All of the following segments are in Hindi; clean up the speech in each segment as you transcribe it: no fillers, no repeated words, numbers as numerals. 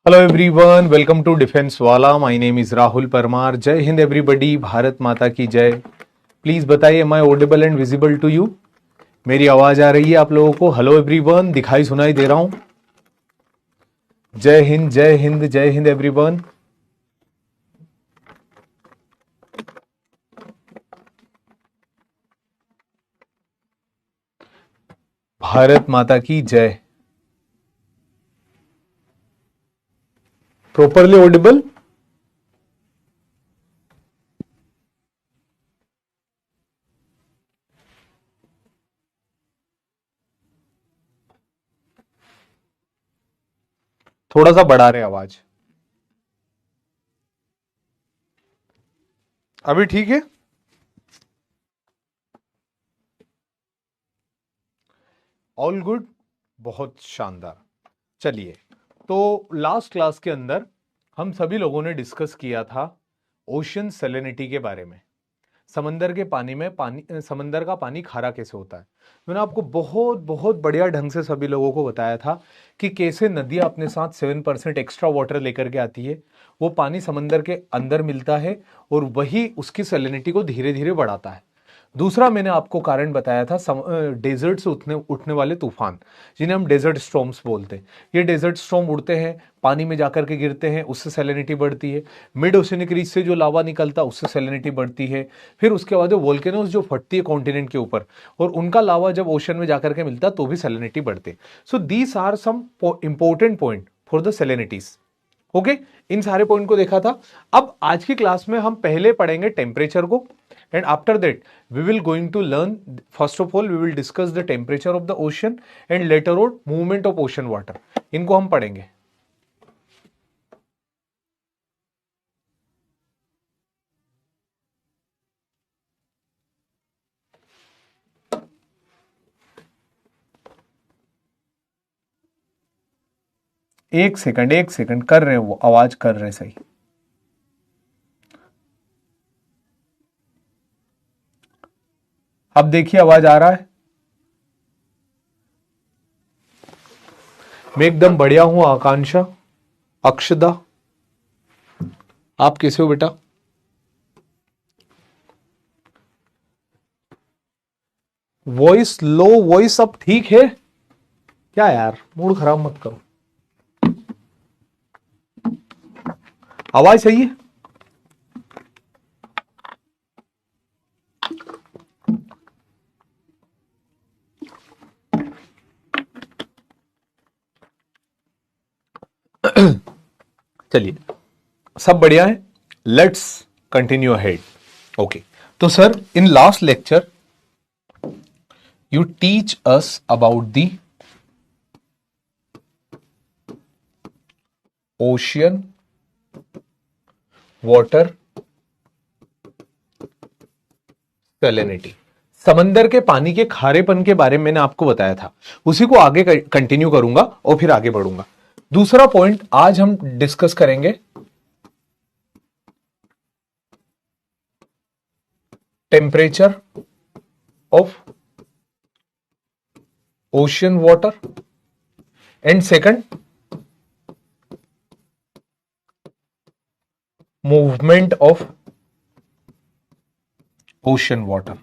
Hello everyone, welcome to defence वाला। My name is Rahul Parmar. Jai Hind everybody, Bharat माता की जय। प्लीज बताइए, am I audible and visible to you? मेरी आवाज आ रही है आप लोगों को? हेलो एवरीवन, दिखाई सुनाई दे रहा हूं? जय हिंद जय हिंद जय हिंद एवरीवन। भारत माता की जय। Properly Audible? थोड़ा सा बढ़ा रहे आवाज। अभी ठीक है? ऑल गुड, बहुत शानदार। चलिए, तो लास्ट क्लास के अंदर हम सभी लोगों ने डिस्कस किया था ओशन सैलिनिटी के बारे में। समंदर के पानी में समंदर का पानी खारा कैसे होता है। मैंने आपको बहुत बहुत बढ़िया ढंग से सभी लोगों को बताया था कि कैसे नदियां अपने साथ 7% एक्स्ट्रा वाटर लेकर के आती है, वो पानी समंदर के अंदर मिलता है और वही उसकी सैलिनिटी को धीरे धीरे बढ़ाता है। दूसरा मैंने आपको कारण बताया था डेजर्ट से उठने वाले तूफान, जिन्हें हम डेजर्ट स्टॉर्म्स बोलते हैं। ये डेजर्ट स्टॉर्म उड़ते हैं, पानी में जाकर के गिरते हैं, उससे सैलिनिटी बढ़ती है। मिड ओशियनिक रीच से जो लावा निकलता है उससे सैलिनिटी बढ़ती है। फिर उसके बाद वोल्केनोस जो फटती है कॉन्टिनेंट के ऊपर, और उनका लावा जब ओशन में जाकर के मिलता है तो भी सैलिनिटी बढ़ती है। So these are some important point for the salinities. Okay, इन सारे पॉइंट को देखा था। अब आज की क्लास में हम पहले पढ़ेंगे टेम्परेचर को, and after that we will going to learn, first of all we will discuss the temperature of the ocean and later on movement of ocean water। इनको हम पढ़ेंगे। एक सेकंड कर रहे हैं, वो आवाज कर रहे सही। अब देखिए आवाज आ रहा है? मैं एकदम बढ़िया हूं। आकांक्षा, अक्षदा, आप कैसे हो बेटा? वॉइस लो, वॉइस अब ठीक है क्या यार? मूड खराब मत करो, आवाज सही है? चलिए, सब बढ़िया है। Let's continue ahead. ओके, तो sir in last lecture you teach us about the ocean water salinity. समंदर के पानी के खारेपन के बारे में मैंने आपको बताया था, उसी को आगे कंटिन्यू करूंगा और फिर आगे बढ़ूंगा। दूसरा पॉइंट आज हम डिस्कस करेंगे temperature of ocean water and second movement of ocean water.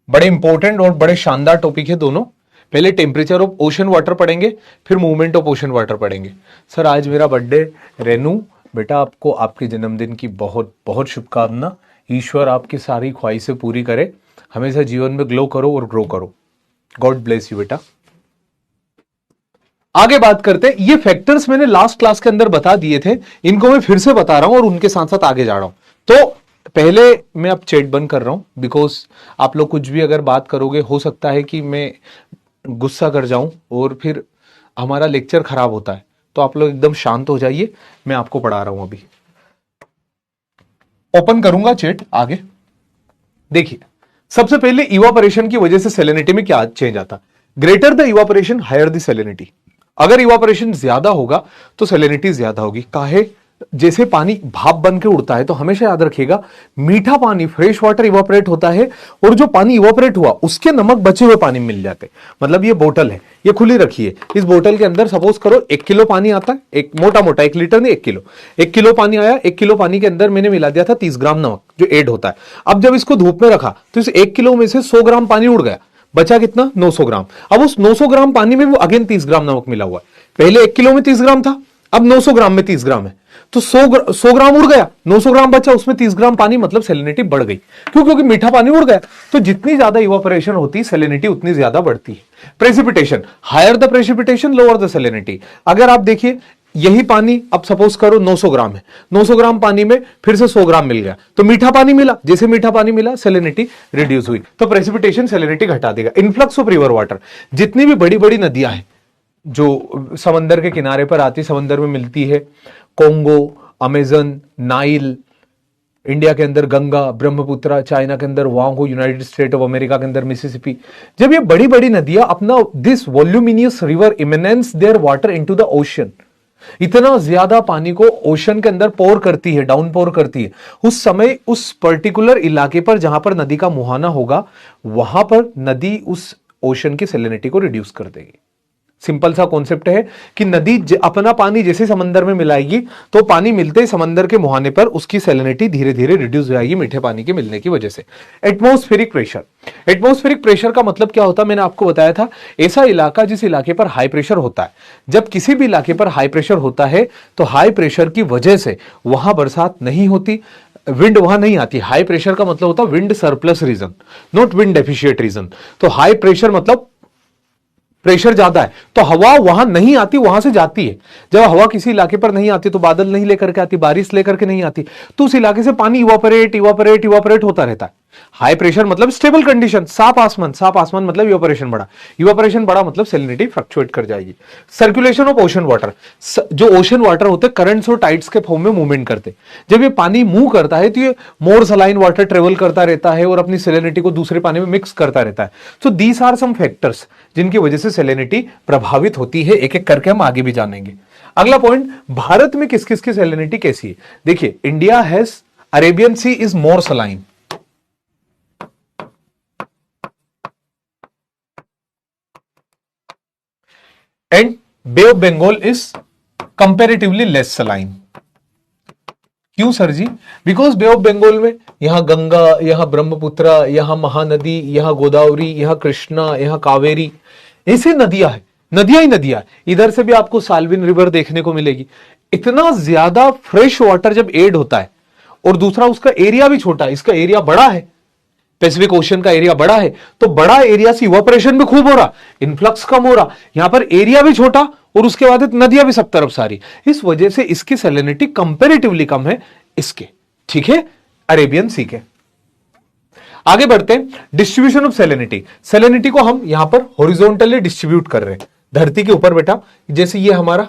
बड़े इंपॉर्टेंट और बड़े शानदार टॉपिक है दोनों। पहले टेम्परेचर ऑफ ओशन वाटर पढ़ेंगे, फिर मूवमेंट ऑफ ओशन वाटर पढ़ेंगे। सर आज मेरा बर्थडे। रेनू बेटा, आपको आपके जन्मदिन की बहुत बहुत शुभकामना। ईश्वर आपकी सारी ख्वाहिशें पूरी करे, हमेशा जीवन में ग्लो करो और ग्रो करो। गॉड ब्लेस यू बेटा। आगे बात करते हैं। ये फैक्टर्स मैंने लास्ट क्लास के अंदर बता दिए थे, इनको मैं फिर से बता रहा हूं और उनके साथ साथ आगे जा रहा हूं। तो पहले मैं अब चैट बंद कर रहा हूं, बिकॉज आप लोग कुछ भी अगर बात करोगे हो सकता है कि मैं गुस्सा कर जाऊं और फिर हमारा लेक्चर खराब होता है। तो आप लोग एकदम शांत हो जाइए, मैं आपको पढ़ा रहा हूं। अभी ओपन करूंगा चैट। आगे देखिए, सबसे पहले इवापोरेशन की वजह से सैलिनिटी में क्या चेंज आता? Greater the evaporation higher the salinity. अगर इवापोरेशन ज्यादा होगा तो सैलिनिटी ज्यादा होगी। काहे? जैसे पानी भाप बन के उड़ता है, तो हमेशा याद रखिएगा मीठा पानी फ्रेश वाटर इवापोरेट होता है, और जो पानी इवापोरेट हुआ उसके नमक बचे हुए पानी में मिल जाते। मतलब ये बोतल है, ये खुली रखिए, इस बोतल के अंदर सपोज करो 1 किलो पानी आता है, एक मोटा मोटा 1 लीटर नहीं 1 किलो पानी आया। 1 किलो पानी के अंदर मैंने मिला दिया था 30 ग्राम नमक जो ऐड होता है। अब जब इसको धूप में रखा तो इस 1 किलो में से 100 ग्राम पानी उड़ गया, बचा कितना 900 ग्राम। अब उस 900 ग्राम पानी में वो अगेन 30 ग्राम नमक मिला हुआ है। पहले 1 किलो में 30 ग्राम था, अब 900 ग्राम में 30 ग्राम है, तो 100 ग्राम उड़ गया, 900 ग्राम बचा, उसमें 30 ग्राम पानी, मतलब सैलिनिटी बढ़ गई। क्यों? क्योंकि मीठा पानी उड़ गया। तो जितनी ज्यादा इवापोरेशन होती है सैलिनिटी उतनी ज्यादा बढ़ती है। Precipitation, higher the precipitation lower the salinity. अगर आप देखिए यही पानी अब सपोज करो 900 ग्राम है, 900 ग्राम पानी में फिर से 100 ग्राम मिल गया, तो मीठा पानी मिला, जैसे मीठा पानी मिला सैलिनिटी रिड्यूस हुई, तो प्रेसिपिटेशन सैलिनिटी घटा देगा। इन्फ्लक्स ऑफ रिवर वाटर, जितनी भी बड़ी बड़ी नदियां हैं जो समंदर के किनारे पर आती, समंदर में मिलती है, कोंगो, अमेजन, नाइल, इंडिया के अंदर गंगा, ब्रह्मपुत्र, चाइना के अंदर वांगो, यूनाइटेड स्टेट ऑफ अमेरिका के अंदर मिसिसिपी, जब ये बड़ी बड़ी नदियां अपना this voluminous river eminence there water into the ocean, इतना ज्यादा पानी को ओशन के अंदर पोर करती है, डाउन पोर करती है, उस समय उस पर्टिकुलर इलाके पर जहां पर नदी का मुहाना होगा वहां पर नदी उस ओशन की सैलिनिटी को रिड्यूस कर देगी। सिंपल सा कॉन्सेप्ट है कि नदी अपना पानी जैसे समंदर में मिलाएगी तो पानी मिलते ही समंदर के मुहाने पर उसकी सैलिनिटी धीरे धीरे रिड्यूस हो जाएगी मीठे पानी के मिलने की वजह से। एटमॉस्फेरिक प्रेशर, एटमॉस्फेरिक प्रेशर का मतलब क्या होता है, मैंने आपको बताया था, ऐसा इलाका जिस इलाके पर हाई प्रेशर होता है। जब किसी भी इलाके पर हाई प्रेशर होता है तो हाई प्रेशर की वजह से वहां बरसात नहीं होती, विंड वहां नहीं आती। हाई प्रेशर का मतलब होता है wind surplus region, not wind deficient region. तो हाई प्रेशर मतलब प्रेशर ज्यादा है तो हवा वहां नहीं आती, वहां से जाती है। जब हवा किसी इलाके पर नहीं आती तो बादल नहीं लेकर के आती, बारिश लेकर के नहीं आती, तो उस इलाके से पानी इवापोरेट इवापोरेट इवापोरेट होता रहता है। हाई प्रेशर मतलब स्टेबल कंडीशन, साफ आसमान, साफ आसमान मतलब इवापोरेशन बढ़ा, इवापोरेशन बढ़ा मतलब सैलिनिटी फ्लक्चुएट कर जाएगी। सर्कुलेशन ऑफ ओशन वाटर, जो ओशन वाटर होते हैं करंट्स और टाइड्स के फॉर्म में मूवमेंट करते, जब ये पानी मूव करता है तो ये मोर सलाइन वाटर ट्रेवल करता रहता है और अपनी सैलिनिटी को दूसरे पानी में मिक्स करता रहता है। सो दीस आर सम फैक्टर्स जिनकी वजह से सैलिनिटी प्रभावित होती है। एक एक करके हम आगे भी जानेंगे। अगला पॉइंट, भारत में किस किस की सैलिनिटी कैसी है। देखिए, India has Arabian sea is more saline, and Bay of Bengal is comparatively less saline। क्यों सर जी? बिकॉज बे ऑफ बंगाल में यहां गंगा, यहां ब्रह्मपुत्र, यहां महानदी, यहां गोदावरी, यहां कृष्णा, यहां कावेरी, ऐसी नदियां हैं, नदियां ही नदियां। इधर से भी आपको साल्विन रिवर देखने को मिलेगी। इतना ज्यादा फ्रेश वाटर जब एड होता है, और दूसरा उसका एरिया भी छोटा है, इसका एरिया बड़ा है, पैसिफिक ओशन का एरिया बड़ा है, तो बड़ा एरिया से इवापोरेशन भी खूब हो रहा, इनफ्लक्स कम हो रहा, यहां पर एरिया भी छोटा और उसके बाद नदियां भी सब तरफ सारी, इस वजह से इसकी सैलिनिटी कंपैरेटिवली कम है इसके, ठीक है, अरेबियन सी के। आगे बढ़ते हैं, डिस्ट्रीब्यूशन ऑफ सैलिनिटी। सैलिनिटी को हम यहां पर हॉरिजॉन्टली डिस्ट्रीब्यूट कर रहे हैं धरती के ऊपर बेटा। जैसे ये हमारा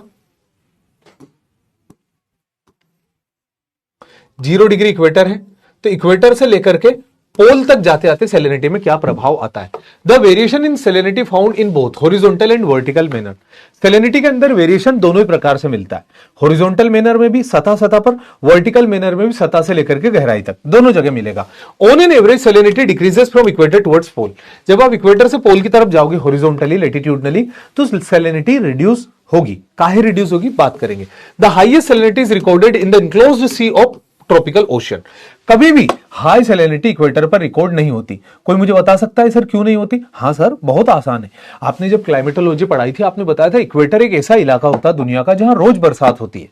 0 डिग्री इक्वेटर है, तो इक्वेटर से लेकर के पोल तक जाते जाते सैलिनिटी में क्या प्रभाव आता है। The variation in salinity found in both horizontal and vertical manner. Salinity के अंदर वेरिएशन दोनों ही प्रकार से मिलता है, हॉरिजॉन्टल मैनर में भी सतह सतह पर, वर्टिकल मैनर में भी सतह से लेकर के गहराई तक, दोनों जगह मिलेगा। On an average salinity decreases from equator towards pole. जब आप इक्वेटर से पोल की तरफ जाओगे हॉरिजॉन्टली लैटिट्यूडनली, तो सैलिनिटी रिड्यूस होगी। काहे रिड्यूस होगी बात करेंगे। The highest salinity is recorded in the enclosed sea of tropical ocean. कभी भी हाई सैलिनिटी इक्वेटर पर रिकॉर्ड नहीं होती। कोई मुझे बता सकता है सर क्यों नहीं होती? हाँ सर, बहुत आसान है। आपने जब क्लाइमेटोलॉजी पढ़ाई थी, आपने बताया था इक्वेटर एक ऐसा इलाका होता है दुनिया का जहां रोज बरसात होती है।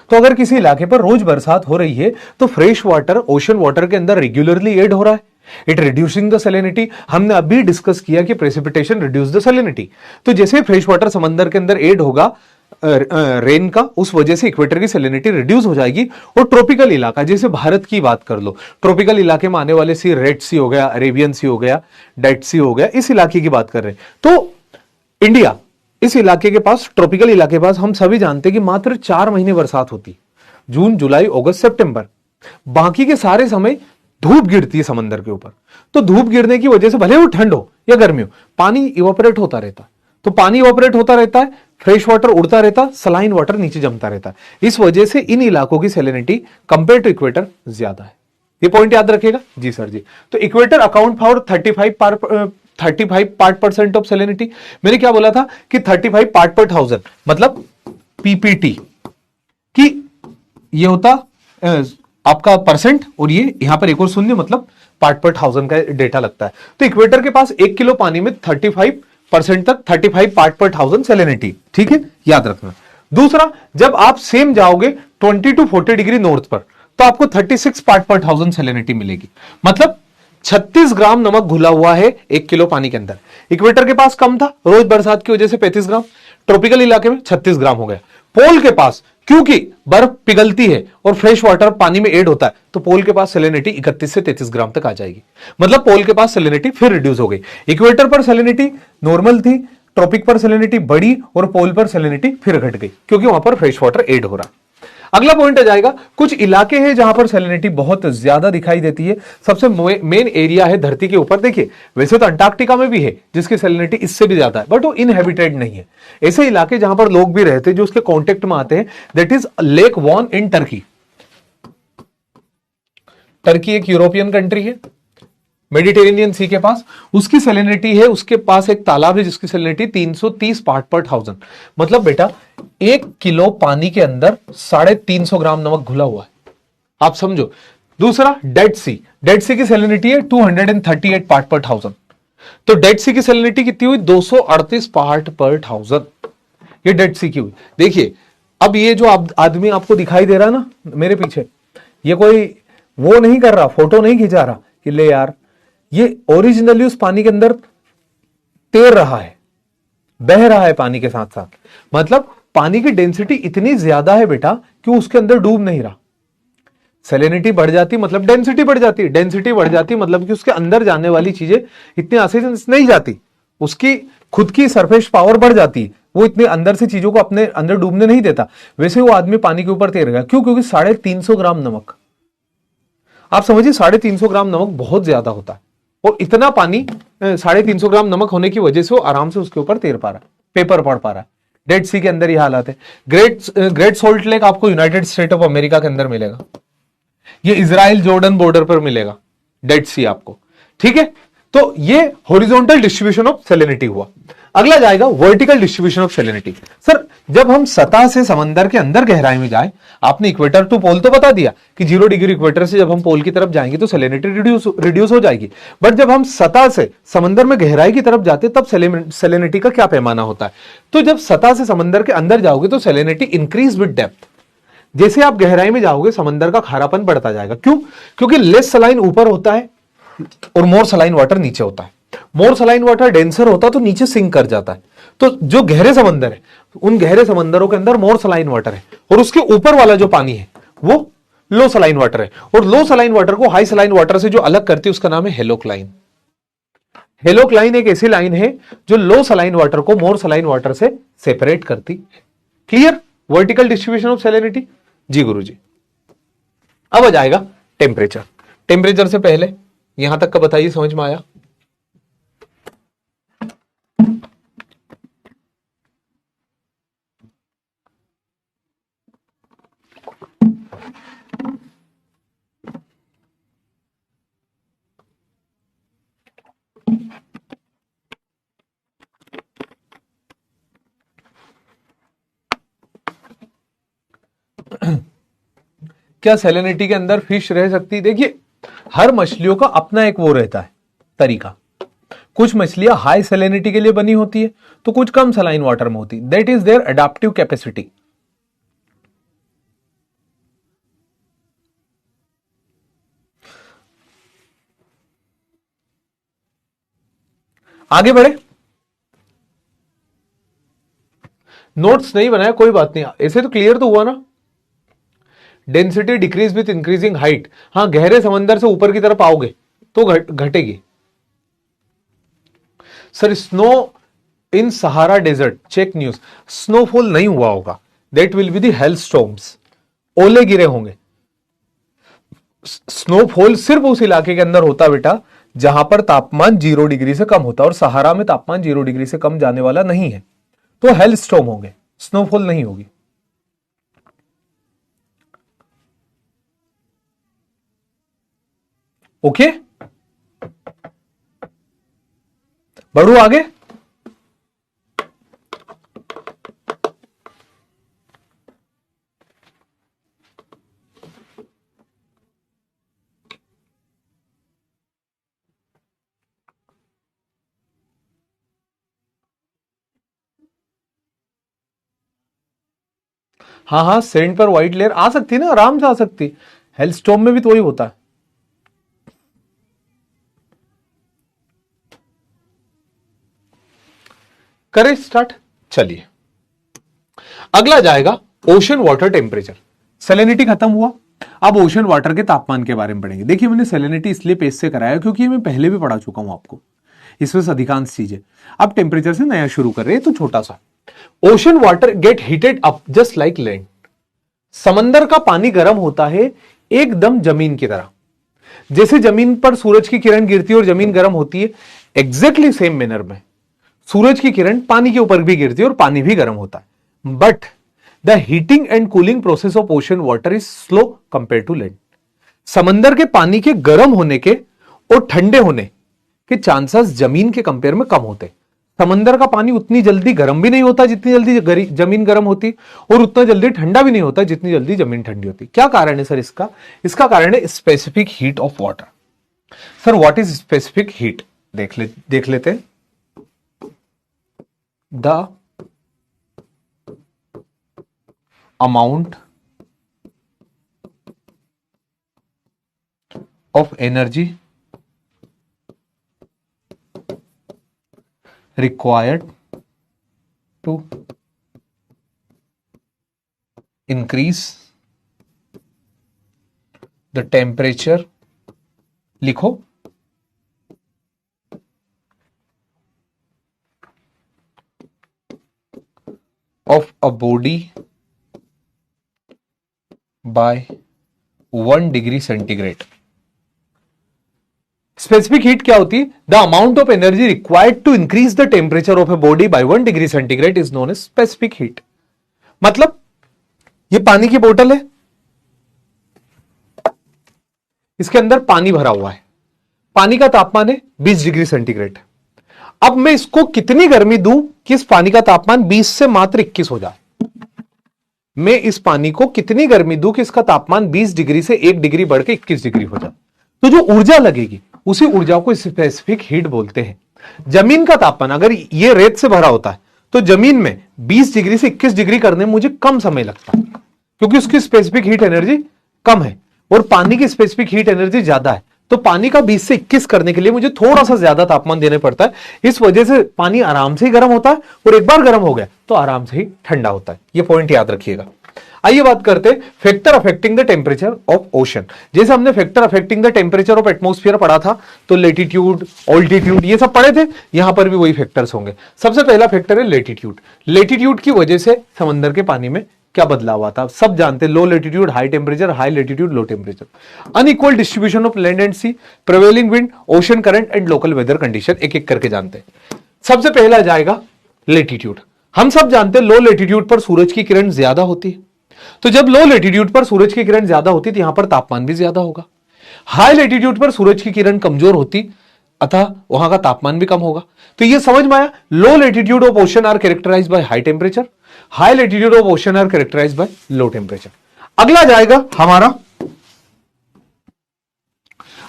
तो अगर किसी इलाके पर रोज बरसात हो रही है तो फ्रेश वाटर ओशन वाटर के अंदर रेगुलरली एड हो रहा है, इट रिड्यूसिंग द सैलिनिटी। हमने अभी डिस्कस किया कि प्रेसिपिटेशन रिड्यूस द सैलिनिटी। तो जैसे फ्रेश वाटर समंदर के अंदर एड होगा रेन का, उस वजह से इक्वेटर की सैलिनिटी रिड्यूस हो जाएगी। और ट्रॉपिकल इलाका, जैसे भारत की बात कर लो, ट्रॉपिकल इलाके में आने वाले सी रेड सी हो गया, अरेबियन सी हो गया, डेड सी हो गया, इस इलाके की बात कर रहे हैं। तो इंडिया इस इलाके के पास, ट्रॉपिकल इलाके के पास, हम सभी जानते हैं कि मात्र 4 महीने बरसात होती, जून, जुलाई, अगस्त, सितंबर। बाकी के सारे समय धूप गिरती है समंदर के ऊपर। तो धूप गिरने की वजह से भले वो ठंड हो या गर्मी हो, पानी इवापोरेट होता रहता है। तो पानी इवापोरेट होता रहता है, फ्रेश वाटर उड़ता रहता, सलाइन वाटर नीचे जमता रहता। इस वजह से इन इलाकों की सैलिनिटी कंपेयर टू इक्वेटर ज्यादा है। ये पॉइंट याद रखेगा जी सर जी। तो equator account for 35 part percent of salinity. मैंने क्या बोला था कि 35 पार्ट पर 1000 मतलब पीपीटी कि ये होता आपका परसेंट, और ये यहां पर एक और शून्य मतलब पार्ट पर 1000 का डेटा लगता है। तो इक्वेटर के पास 1 किलो पानी में 35% तक 35 पार्ट पर 1000 सैलिनिटी, ठीक है, याद रखना। दूसरा, जब आप सेम जाओगे 20 टू 40 डिग्री नॉर्थ पर तो आपको 36 पार्ट पर 1000 सैलिनिटी मिलेगी, मतलब 36 ग्राम नमक घुला हुआ है 1 किलो पानी के अंदर। इक्वेटर के पास कम था, रोज बरसात की वजह से 35 ग्राम, ट्रॉपिकल इलाके में 36 ग्राम हो गया। पोल के पास क्योंकि बर्फ पिघलती है और फ्रेश वाटर पानी में ऐड होता है, तो पोल के पास सैलिनिटी 31 से 33 ग्राम तक आ जाएगी, मतलब पोल के पास सैलिनिटी फिर रिड्यूस हो गई। इक्वेटर पर सैलिनिटी नॉर्मल थी, ट्रॉपिक पर सैलिनिटी बढ़ी और पोल पर सैलिनिटी फिर घट गई क्योंकि वहां पर फ्रेश वाटर ऐड हो रहा। अगला पॉइंट आ जाएगा, कुछ इलाके हैं जहां पर सैलिनिटी बहुत ज्यादा दिखाई देती है। सबसे मेन एरिया है धरती के ऊपर। देखिए वैसे तो अंटार्कटिका में भी है जिसकी सैलिनिटी इससे भी ज्यादा है, बट वो इनहेबिटेड नहीं है। ऐसे इलाके जहां पर लोग भी रहते हैं जो उसके कांटेक्ट में आते हैं, that is lake von in Turkey. Turkey एक यूरोपियन कंट्री है, मेडिटेरेनियन सी के पास, उसकी सैलिनिटी है, उसके पास एक तालाब है जिसकी सैलिनिटी 330 पार्ट पर 1000, मतलब बेटा 1 किलो पानी के अंदर 350 ग्राम नमक घुला हुआ है, आप समझो। दूसरा, डेड सी की सैलिनिटी है 238 पार्ट पर 1000, तो डेड सी की सैलिनिटी कितनी हुई 238 पार्ट पर 1000, ये डेड सी की हुई। देखिए अब ये जो आदमी आपको दिखाई दे रहा है ना मेरे पीछे, ये कोई वो नहीं कर रहा, फोटो नहीं खिंचा रहा कि ले यार, ये ओरिजिनली उस पानी के अंदर तैर रहा है, बह रहा है पानी के साथ साथ, मतलब पानी की डेंसिटी इतनी ज्यादा है बेटा कि उसके अंदर डूब नहीं रहा। सैलिनिटी बढ़ जाती मतलब डेंसिटी बढ़ जाती, डेंसिटी बढ़ जाती मतलब कि उसके अंदर जाने वाली चीजें इतनी आसानी से नहीं जाती, उसकी खुद की सरफेस पावर बढ़ जाती है, वो इतने अंदर से चीजों को अपने अंदर डूबने नहीं देता। वैसे वो आदमी पानी के ऊपर तैर गया, क्यों? क्योंकि 350 ग्राम नमक, आप समझिए 350 ग्राम नमक बहुत ज्यादा होता है, और इतना पानी 350 ग्राम नमक होने की वजह से वो आराम से उसके ऊपर तैर पा रहा है, पेपर पढ़ पा रहा है। डेड सी के अंदर ये हालात है। ग्रेट सोल्ट लेक आपको यूनाइटेड स्टेट ऑफ अमेरिका के अंदर मिलेगा, ये इजराइल जॉर्डन बॉर्डर पर मिलेगा डेड सी आपको, ठीक है। तो ये हॉरिजॉन्टल डिस्ट्रीब्यूशन ऑफ सैलिनिटी हुआ। अगला जाएगा vertical distribution of salinity. Sir जब हम सतह से समंदर के अंदर गहराई में जाए, आपने इक्वेटर टू पोल तो बता दिया कि 0 डिग्री इक्वेटर से जब हम पोल की तरफ जाएंगे तो सैलिनिटी रिड्यूस हो जाएगी, बट जब हम सतह से समंदर में गहराई की तरफ जाते तब सैलिनिटी का क्या पैमाना होता है? तो जब सतह से समंदर के अंदर जाओगे तो सैलिनिटी इंक्रीज विद डेप्थ। जैसे आप गहराई में जाओगे समंदर का खारापन बढ़ता जाएगा। क्यों? क्योंकि लेस सलाइन ऊपर होता है और मोर सलाइन वाटर नीचे होता है। मोर सलाइन वाटर डेंसर होता तो नीचे सिंक कर जाता है। तो जो गहरे समंदर है, उन गहरे समंदरों के अंदर मोर सलाइन वाटर है, और उसके ऊपर वाला जो पानी है वो लो सलाइन वाटर है, और लो सलाइन वाटर को हाई सलाइन वाटर से जो अलग करती है उसका नाम है हेलोक्लाइन। हेलोक्लाइन एक ऐसी लाइन है जो लो सलाइन वाटर को मोर सलाइन वाटर से सेपरेट करती है। Clear? Vertical distribution of salinity. जी गुरुजी। अब आ जाएगा टेम्परेचर। टेम्परेचर से पहले यहां तक का बताइए, समझ में आया? क्या सैलिनिटी के अंदर फिश रह सकती? देखिए हर मछलियों का अपना एक वो रहता है तरीका। कुछ मछलियां हाई सैलिनिटी के लिए बनी होती है तो कुछ कम सलाइन वाटर में होती है। That is their adaptive capacity. आगे बढ़े। नोट्स नहीं बनाया, कोई बात नहीं, ऐसे तो क्लियर तो हुआ ना। Density decrease with increasing height. हाँ, गहरे समंदर से ऊपर की तरफ आओगे तो घटेगी। Sir snow in Sahara desert, check news, snowfall नहीं हुआ होगा, that will be the hail storms, ओले गिरे होंगे। स्नोफॉल सिर्फ उस इलाके के अंदर होता बेटा जहां पर तापमान 0 डिग्री से कम होता है, और सहारा में तापमान 0 डिग्री से कम जाने वाला नहीं है। तो हेल स्टॉर्म होंगे, स्नोफॉल नहीं होगी। ओके, बढ़ू आगे। हाँ हाँ, सेंड पर व्हाइट लेयर आ सकती है ना, आराम से आ सकती। हेलस्टॉर्म में भी तो वही होता है। करें स्टार्ट, चलिए अगला जाएगा ओशन वाटर टेम्परेचर। सैलिनिटी खत्म हुआ, अब ओशन वाटर के तापमान के बारे में पढ़ेंगे। देखिए मैंने सैलिनिटी इसलिए पेज से कराया क्योंकि मैं पहले भी पढ़ा चुका हूं आपको, इसमें से अधिकांश चीजें। अब टेम्परेचर से नया शुरू कर रहे हैं, तो छोटा सा। Ocean water gate heated up just like land. समंदर का पानी गर्म होता है एकदम जमीन की तरह। जैसे जमीन पर सूरज की किरण गिरती है और जमीन गर्म होती है, एग्जैक्टली सेम मैनर में सूरज की किरण पानी के ऊपर भी गिरती है और पानी भी गर्म होता है। But the heating and cooling process of ocean water is slow compare to land. समंदर के पानी के गर्म होने के और ठंडे होने के चांसेस जमीन के कंपेयर में कम होते। समंदर का पानी उतनी जल्दी गर्म भी नहीं होता जितनी जल्दी जमीन गर्म होती, और उतना जल्दी ठंडा भी नहीं होता जितनी जल्दी जमीन ठंडी होती। क्या कारण है सर इसका? इसका कारण है specific heat of water. Sir what is specific heat? देख लेते हैं। The amount of energy required to increase the temperature, लिखो, of a body by 1 degree centigrade. Specific heat क्या होती है? The amount of energy required to increase the temperature of a body by 1 degree centigrade is known as specific heat. मतलब ये पानी की बोतल है, इसके अंदर पानी भरा हुआ है, पानी का तापमान है 20 डिग्री सेंटीग्रेड। अब मैं इसको कितनी गर्मी दूं कि इस पानी का तापमान 20 से मात्र 21 हो जाए? मैं इस पानी को कितनी गर्मी दूं कि इसका तापमान 20 डिग्री से 1 डिग्री बढ़ के 21 डिग्री हो जाए? तो जो ऊर्जा लगेगी उसी ऊर्जा को स्पेसिफिक हीट बोलते हैं। जमीन का तापमान अगर ये रेत से भरा होता है तो जमीन में 20 डिग्री से 21 डिग्री करने में मुझे कम समय लगता है, क्योंकि उसकी स्पेसिफिक हीट एनर्जी कम है और पानी की स्पेसिफिक हीट एनर्जी ज्यादा है। तो पानी का 20 से 21 करने के लिए मुझे थोड़ा सा ज्यादा तापमान देना पड़ता है। इस वजह से पानी आराम से ही गर्म होता है और एक बार गर्म हो गया तो आराम से ही ठंडा होता है। ये पॉइंट याद रखिएगा। आइए बात करते हैं factor affecting the temperature of ocean. जैसे हमने factor affecting the temperature of atmosphere पढ़ा था, तो लेटीट्यूड, ऑल्टीट्यूड ये सब पढ़े थे, यहां पर भी वही फैक्टर्स होंगे। सबसे पहला फैक्टर है लेटीट्यूड। लेटीट्यूड की वजह से समंदर के पानी में क्या बदलाव आता है सब जानते हैं। Low latitude high temperature, high latitude low temperature, unequal distribution of land and sea, prevailing wind, ocean current and local weather condition. एक एक करके जानते हैं। सबसे पहला जाएगा लेटीट्यूड। हम सब जानते हैं लो लेटीट्यूड पर सूरज की किरण ज्यादा होती है, तो जब लो लेटीट्यूड पर सूरज की किरण ज्यादा होती तो यहां पर तापमान भी ज्यादा होगा। हाई लेटीट्यूड पर सूरज की किरण कमजोर होती, अतः वहां का तापमान भी कम होगा। तो ये समझ में आया, low latitude of ocean are characterised by high temperature, high latitude of ocean are characterised by low temperature. अगला जाएगा हमारा,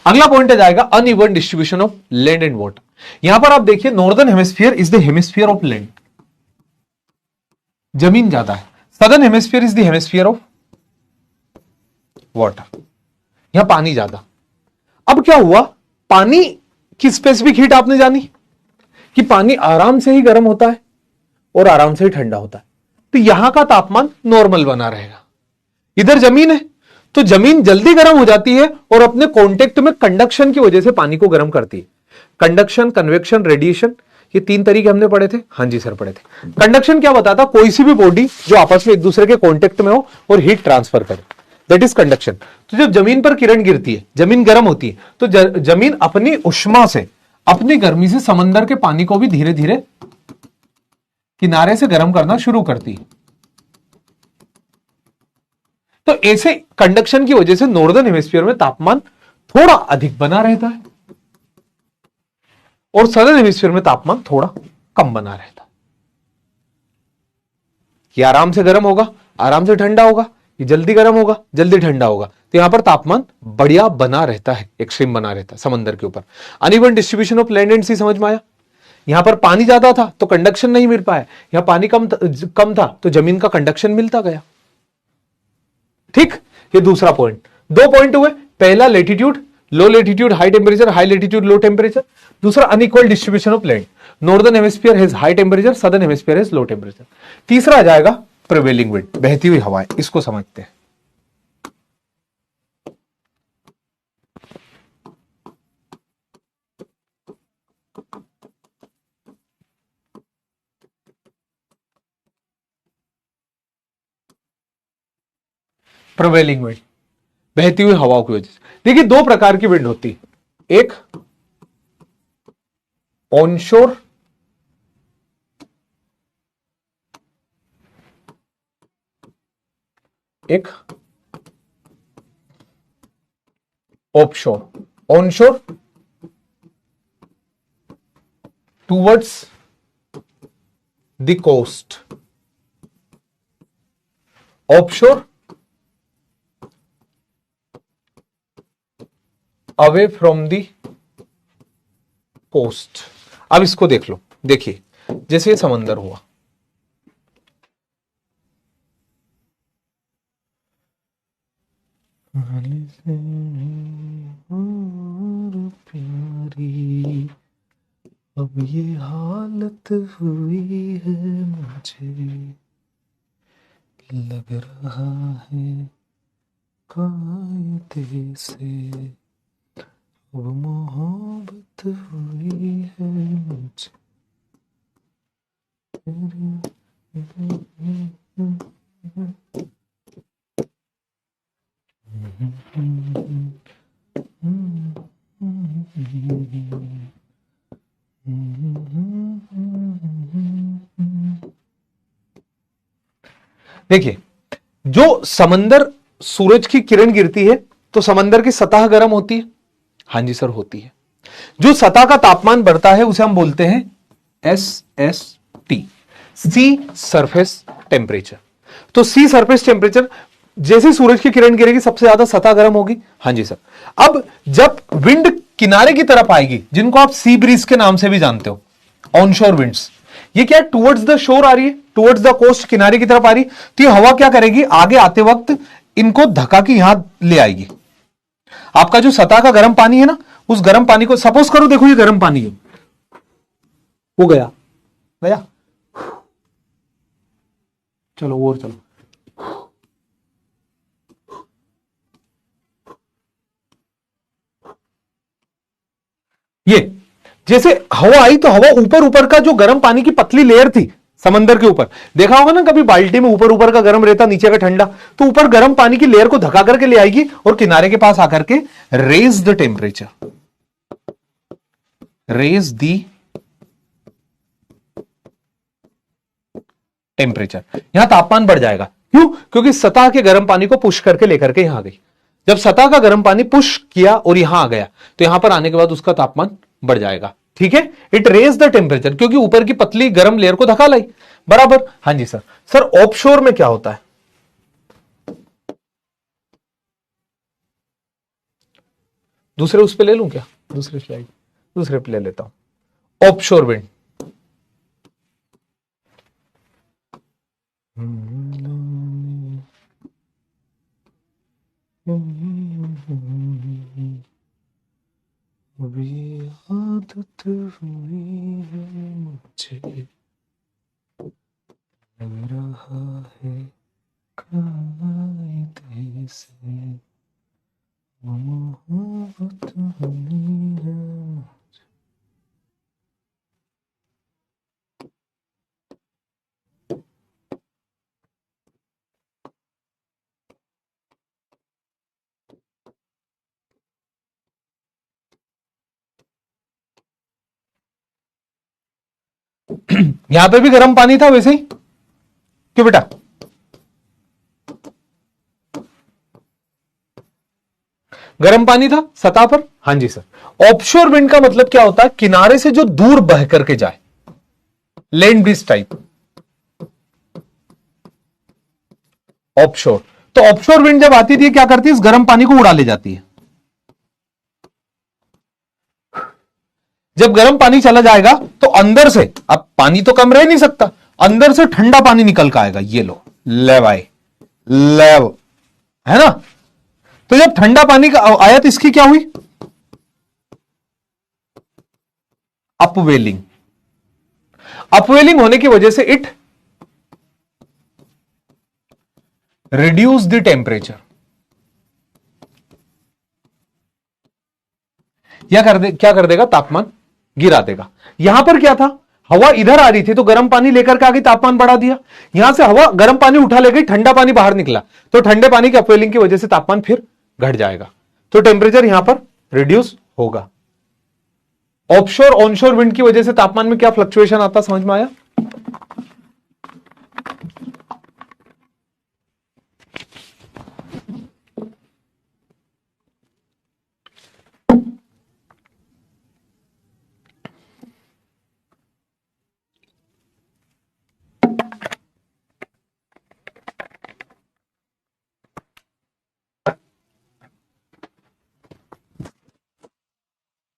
अगला पॉइंट जाएगा uneven distribution of land and water. यहां पर आप देखिए northern hemisphere is the hemisphere of land, जमीन ज्यादा है। Southern hemisphere is the hemisphere of water, यहां पानी ज्यादा। अब क्या हुआ, पानी की स्पेसिफिक हीट आपने जानी कि पानी आराम से ही गर्म होता है और आराम से ही ठंडा होता है, तो यहां का तापमान नॉर्मल बना रहेगा। इधर जमीन है तो जमीन जल्दी गर्म हो जाती है और अपने कांटेक्ट में कंडक्शन की वजह से पानी को गर्म करती है। कंडक्शन, कन्वेक्शन, रेडिएशन, ये 3 तरीके हमने पढ़े थे। हाँ जी सर पढ़े थे। कंडक्शन क्या बताता? कोई सी भी बॉडी जो आपस में एक दूसरे के कांटेक्ट में हो और हीट ट्रांसफर करे, दैट इज कंडक्शन। तो जब जमीन पर किरण गिरती है, जमीन गर्म होती है, तो जमीन अपनी उष्मा से, अपनी गर्मी से समंदर के पानी को भी धीरे धीरे किनारे से गर्म करना शुरू करती है। तो ऐसे कंडक्शन की वजह से नॉर्दर्न हेमिस्फीयर में तापमान थोड़ा अधिक बना रहता है और सदर्न हेमिस्फीयर में तापमान थोड़ा कम बना रहता है। ये आराम से गर्म होगा, आराम से ठंडा होगा, ये जल्दी गर्म होगा, जल्दी ठंडा होगा। तो यहां पर तापमान बढ़िया बना रहता है, एक्सट्रीम बना रहता है समंदर के ऊपर। Uneven distribution of land and sea समझ में आया। यहां पर पानी ज्यादा था तो कंडक्शन नहीं मिल पाया, यहां पानी कम था तो जमीन का कंडक्शन मिलता गया। ठीक, ये दूसरा पॉइंट। दो पॉइंट हुए, पहला latitude low latitude high temperature, high latitude low temperature. दूसरा unequal distribution of land, northern hemisphere has high temperature, southern hemisphere has low temperature. तीसरा आ जाएगा प्रिवेलिंग विंड, बहती हुई हवाएं, इसको समझते हैं। प्रिवेलिंग विंड, बहती हुई हवाओं की वजह से। देखिए दो प्रकार की विंड होती है, एक ऑनशोर, एक offshore. Onshore towards the coast, offshore away from the coast. अब इसको देख लो, देखिए जैसे ये समंदर हुआ, प्यारी अब ये हालत हुई है, मुझे लग रहा है कायदे से अब मोहब्बत हुई है मुझे। देखिए जो समंदर, सूरज की किरण गिरती है तो समंदर की सतह गर्म होती है। हाँ जी सर, होती है। जो सतह का तापमान बढ़ता है उसे हम बोलते हैं SST, सी सरफेस टेम्परेचर। तो सी सरफेस टेम्परेचर, जैसे सूरज की किरण गिरेगी सबसे ज्यादा सतह गर्म होगी। हाँ जी सर। अब जब विंड किनारे की तरफ आएगी, जिनको आप सी ब्रीज के नाम से भी जानते हो, ऑनशोर विंड्स, ये क्या टुवर्ड्स द शोर आ रही है, टुवर्ड्स द कोस्ट, किनारे की तरफ आ रही, तो ये हवा क्या करेगी, आगे आते वक्त इनको धक्का के यहां ले आएगी। आपका जो सतह का गर्म पानी है ना, उस गर्म पानी को सपोज करो, देखो ये गर्म पानी है, वो गया गया, चलो और चलो, ये जैसे हवा आई तो हवा ऊपर ऊपर का जो गर्म पानी की पतली लेयर थी समंदर के ऊपर, देखा होगा ना कभी बाल्टी में ऊपर ऊपर का गर्म रहता, नीचे का ठंडा, तो ऊपर गर्म पानी की लेयर को धक्का करके ले आएगी और किनारे के पास आकर के raise the temperature, raise the temperature, यहां तापमान बढ़ जाएगा। क्यों? क्योंकि सतह के गर्म पानी को पुश करके लेकर के यहां आ गई। जब सतह का गर्म पानी पुश किया और यहां आ गया तो यहां पर आने के बाद उसका तापमान बढ़ जाएगा। ठीक है, इट रेज द टेम्परेचर, क्योंकि ऊपर की पतली गर्म लेयर को धक्का लाई। बराबर। हाँ जी सर। सर ऑफशोर में क्या होता है? दूसरे उस पे ले लूं क्या, दूसरे स्लाइड, दूसरे पे ले लेता हूं। ऑफशोर विंड, अभी आदत हुई है मुझे, लग रहा है कायदे से मोहब्बत हुई है। यहां पे भी गर्म पानी था वैसे ही, क्यों बेटा? गर्म पानी था सतह पर, हाँ जी सर। ऑफशोर विंड का मतलब क्या होता है? किनारे से जो दूर बह करके जाए, लैंड ब्रीज टाइप, ऑफशोर। तो ऑफशोर विंड जब आती थी क्या करती है? इस गर्म पानी को उड़ा ले जाती है। जब गर्म पानी चला जाएगा तो अंदर से, अब पानी तो कम रह नहीं सकता, अंदर से ठंडा पानी निकल के आएगा। ये लो, ले भाई, लेव, है ना? तो जब ठंडा पानी का आया तो इसकी क्या हुई? अपवेलिंग। अपवेलिंग होने की वजह से इट रिड्यूस द टेम्परेचर, या क्या कर देगा? तापमान गिरा देगा। यहां पर क्या था? हवा इधर आ रही थी तो गर्म पानी लेकर के आगे तापमान बढ़ा दिया। यहां से हवा गर्म पानी उठा ले गई, ठंडा पानी बाहर निकला, तो ठंडे पानी के अपवेलिंग की वजह से तापमान फिर घट जाएगा, तो टेम्परेचर यहां पर रिड्यूस होगा। ऑफशोर ऑनशोर विंड की वजह से तापमान में क्या फ्लक्चुएशन आता, समझ में आया?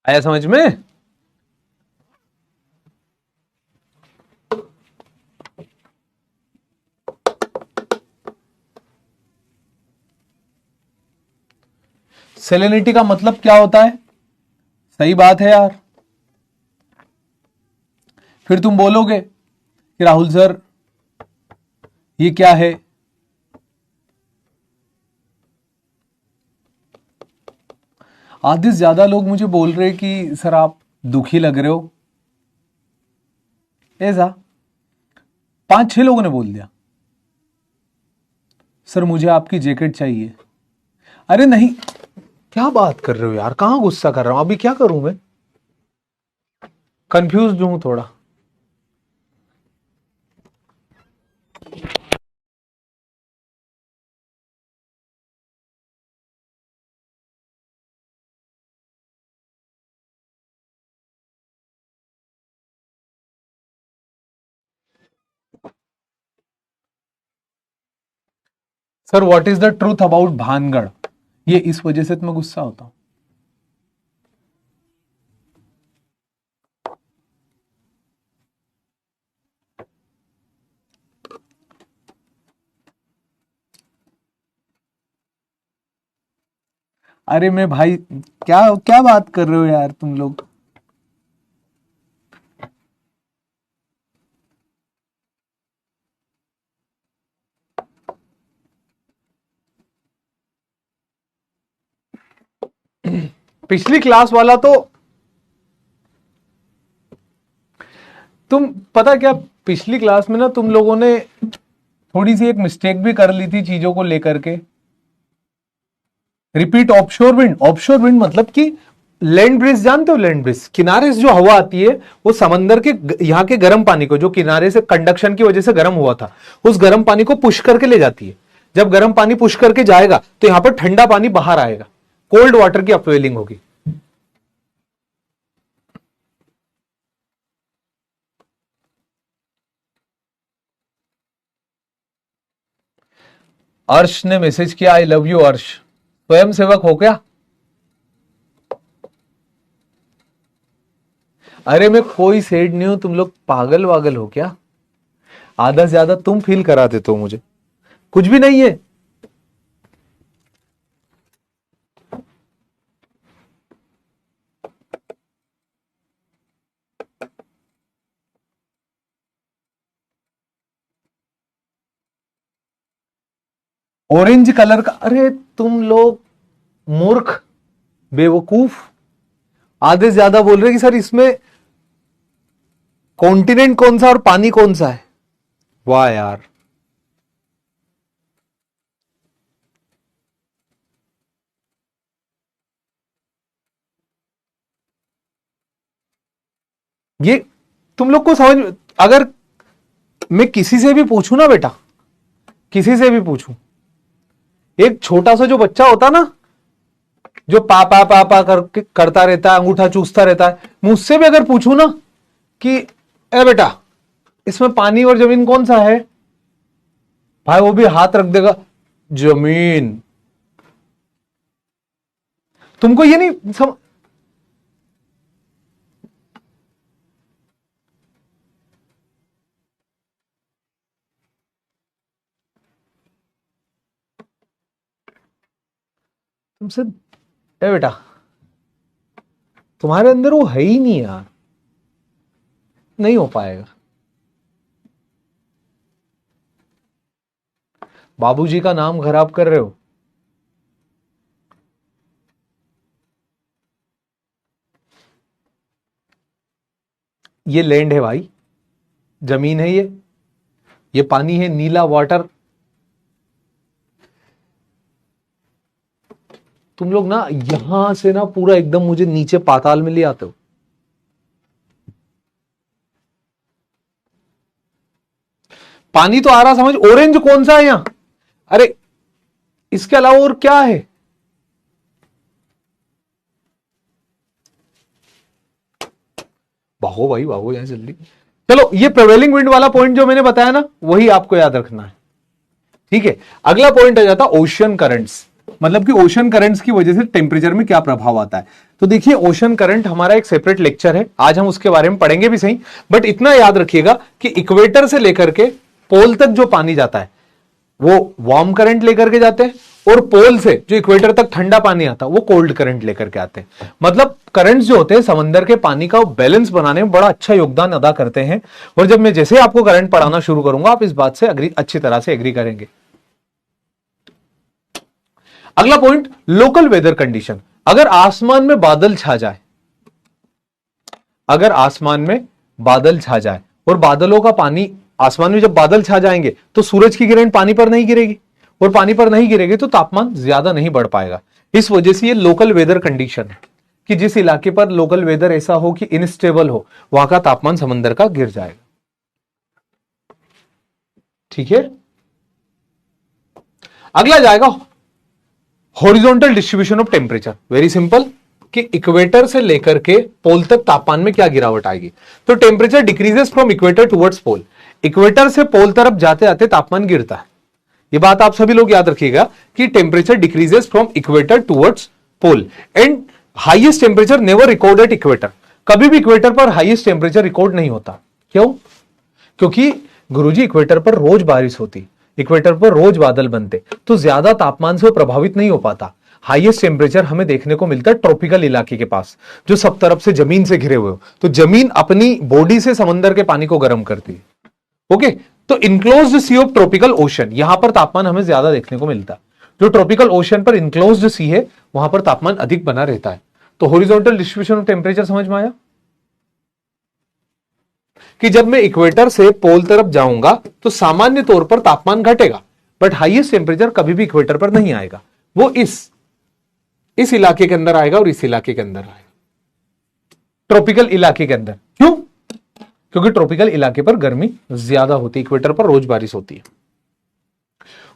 आया समझ में? सेलेनिटी का मतलब क्या होता है? सही बात है यार। फिर तुम बोलोगे कि राहुल सर ये क्या है? आधे से ज्यादा लोग मुझे बोल रहे कि सर आप दुखी लग रहे हो, ऐसा 5-6 लोगों ने बोल दिया। सर मुझे आपकी जैकेट चाहिए। अरे नहीं, क्या बात कर रहे हो यार, कहां गुस्सा कर रहा हूं अभी, क्या करूं मैं? कंफ्यूज हूं थोड़ा। Sir what is the truth about Bhangarh? ये इस वजह से तो मैं गुस्सा होता हूं। अरे मैं भाई, क्या क्या बात कर रहे हो यार तुम लोग? पिछली क्लास वाला तो, तुम पता क्या, पिछली क्लास में ना तुम लोगों ने थोड़ी सी एक मिस्टेक भी कर ली थी चीजों को लेकर के। Repeat, offshore wind, offshore wind मतलब कि लैंड ब्रिज, जानते हो लैंड ब्रिज? किनारे से जो हवा आती है वो समंदर के यहां के गर्म पानी को, जो किनारे से कंडक्शन की वजह से गर्म हुआ था, उस गर्म पानी को पुश करके ले जाती है। जब गर्म पानी पुश करके जाएगा तो यहां पर ठंडा पानी बाहर आएगा, कोल्ड वाटर की अपवेलिंग होगी। अर्श ने मैसेज किया, आई लव यू अर्श। स्वयं सेवक हो क्या? अरे मैं कोई सेड नहीं हूं, तुम लोग पागल वागल हो क्या? आधा से ज्यादा तुम फील करा देते हो मुझे, कुछ भी नहीं है। ऑरेंज कलर का? अरे तुम लोग मूर्ख, बेवकूफ, आधे से ज्यादा बोल रहे कि सर इसमें कॉन्टिनेंट कौन सा और पानी कौन सा है। वाह यार, ये तुम लोग को समझ, अगर मैं किसी से भी पूछूं ना बेटा, किसी से भी पूछूं, एक छोटा सा जो बच्चा होता ना, जो पापा पापा करता रहता है, अंगूठा चूसता रहता है, मुझसे भी अगर पूछूं ना कि ए बेटा इसमें पानी और जमीन कौन सा है, भाई वो भी हाथ रख देगा जमीन। तुमको ये नहीं तुमसे, ए बेटा तुम्हारे अंदर वो है ही नहीं यार, नहीं हो पाएगा। बाबूजी का नाम खराब कर रहे हो, ये लैंड है भाई, जमीन है, ये पानी है, नीला वाटर। तुम लोग ना यहां से ना पूरा एकदम मुझे नीचे पाताल में ले आते हो। पानी तो आ रहा समझ, ऑरेंज कौन सा है यहां, अरे इसके अलावा और क्या है? भागो भाई भागो यहां जल्दी। चलो ये प्रिवेलिंग विंड वाला पॉइंट जो मैंने बताया ना, वही आपको याद रखना है, ठीक है। अगला पॉइंट आ जाता ओशन करंट्स, मतलब कि ओशन करंट्स की वजह से टेम्परेचर में क्या प्रभाव आता है। तो देखिए ओशन करंट हमारा एक सेपरेट लेक्चर है, आज हम उसके बारे में पढ़ेंगे भी सही, बट इतना याद रखिएगा कि इक्वेटर से लेकर के पोल तक जो पानी जाता है वो वार्म करंट लेकर के जाते हैं, और पोल से जो इक्वेटर तक ठंडा पानी आता है वो कोल्ड करंट लेकर के आते हैं। मतलब करंट्स जो होते हैं समंदर के पानी का बैलेंस बनाने में बड़ा अच्छा योगदान अदा करते हैं। और जब मैं जैसे आपको करंट पढ़ाना शुरू करूंगा आप इस बात से अच्छी तरह से एग्री करेंगे। अगला पॉइंट लोकल वेदर कंडीशन। अगर आसमान में बादल छा जाए, अगर आसमान में बादल छा जाए और बादलों का पानी, आसमान में जब बादल छा जाएंगे तो सूरज की किरण पानी पर नहीं गिरेगी, और पानी पर नहीं गिरेगी तो तापमान ज्यादा नहीं बढ़ पाएगा। इस वजह से ये लोकल वेदर कंडीशन है कि जिस इलाके पर लोकल वेदर ऐसा हो कि इनस्टेबल हो, वहां का तापमान समंदर का गिर जाएगा, ठीक है। अगला जाएगा horizontal distribution of temperature. Very simple कि इक्वेटर से लेकर के पोल तक तापमान में क्या गिरावट आएगी। तो temperature decreases from equator towards pole, equator से पोल तरफ जाते जाते तापमान गिरता है। ये बात आप सभी लोग याद रखिएगा कि temperature decreases from equator towards pole and highest temperature never record at equator. कभी भी इक्वेटर पर हाईएस्ट टेम्परेचर रिकॉर्ड नहीं होता। क्यों? क्योंकि गुरुजी इक्वेटर पर रोज बारिश होती, इक्वेटर पर रोज बादल बनते, तो ज्यादा तापमान से प्रभावित नहीं हो पाता। हाईएस्ट टेम्परेचर हमें देखने को मिलता है ट्रॉपिकल इलाके के पास, जो सब तरफ से जमीन से घिरे हुए हो, तो जमीन अपनी बॉडी से समंदर के पानी को गर्म करती है। ओके, तो enclosed sea of tropical ocean, यहां पर तापमान हमें ज्यादा देखने को मिलता है। जो ट्रॉपिकल ओशन पर इनक्लोज्ड सी है वहां पर तापमान अधिक बना रहता है। तो हॉरिजॉन्टल डिस्ट्रीब्यूशन ऑफ टेम्परेचर समझ में आया कि जब मैं इक्वेटर से पोल तरफ जाऊंगा तो सामान्य तौर पर तापमान घटेगा, बट हाईएस्ट टेम्परेचर कभी भी इक्वेटर पर नहीं आएगा, वो इस इलाके के अंदर आएगा और इस इलाके के अंदर आएगा, ट्रॉपिकल इलाके के अंदर। क्यों? क्योंकि ट्रॉपिकल इलाके पर गर्मी ज्यादा होती है, इक्वेटर पर रोज बारिश होती है।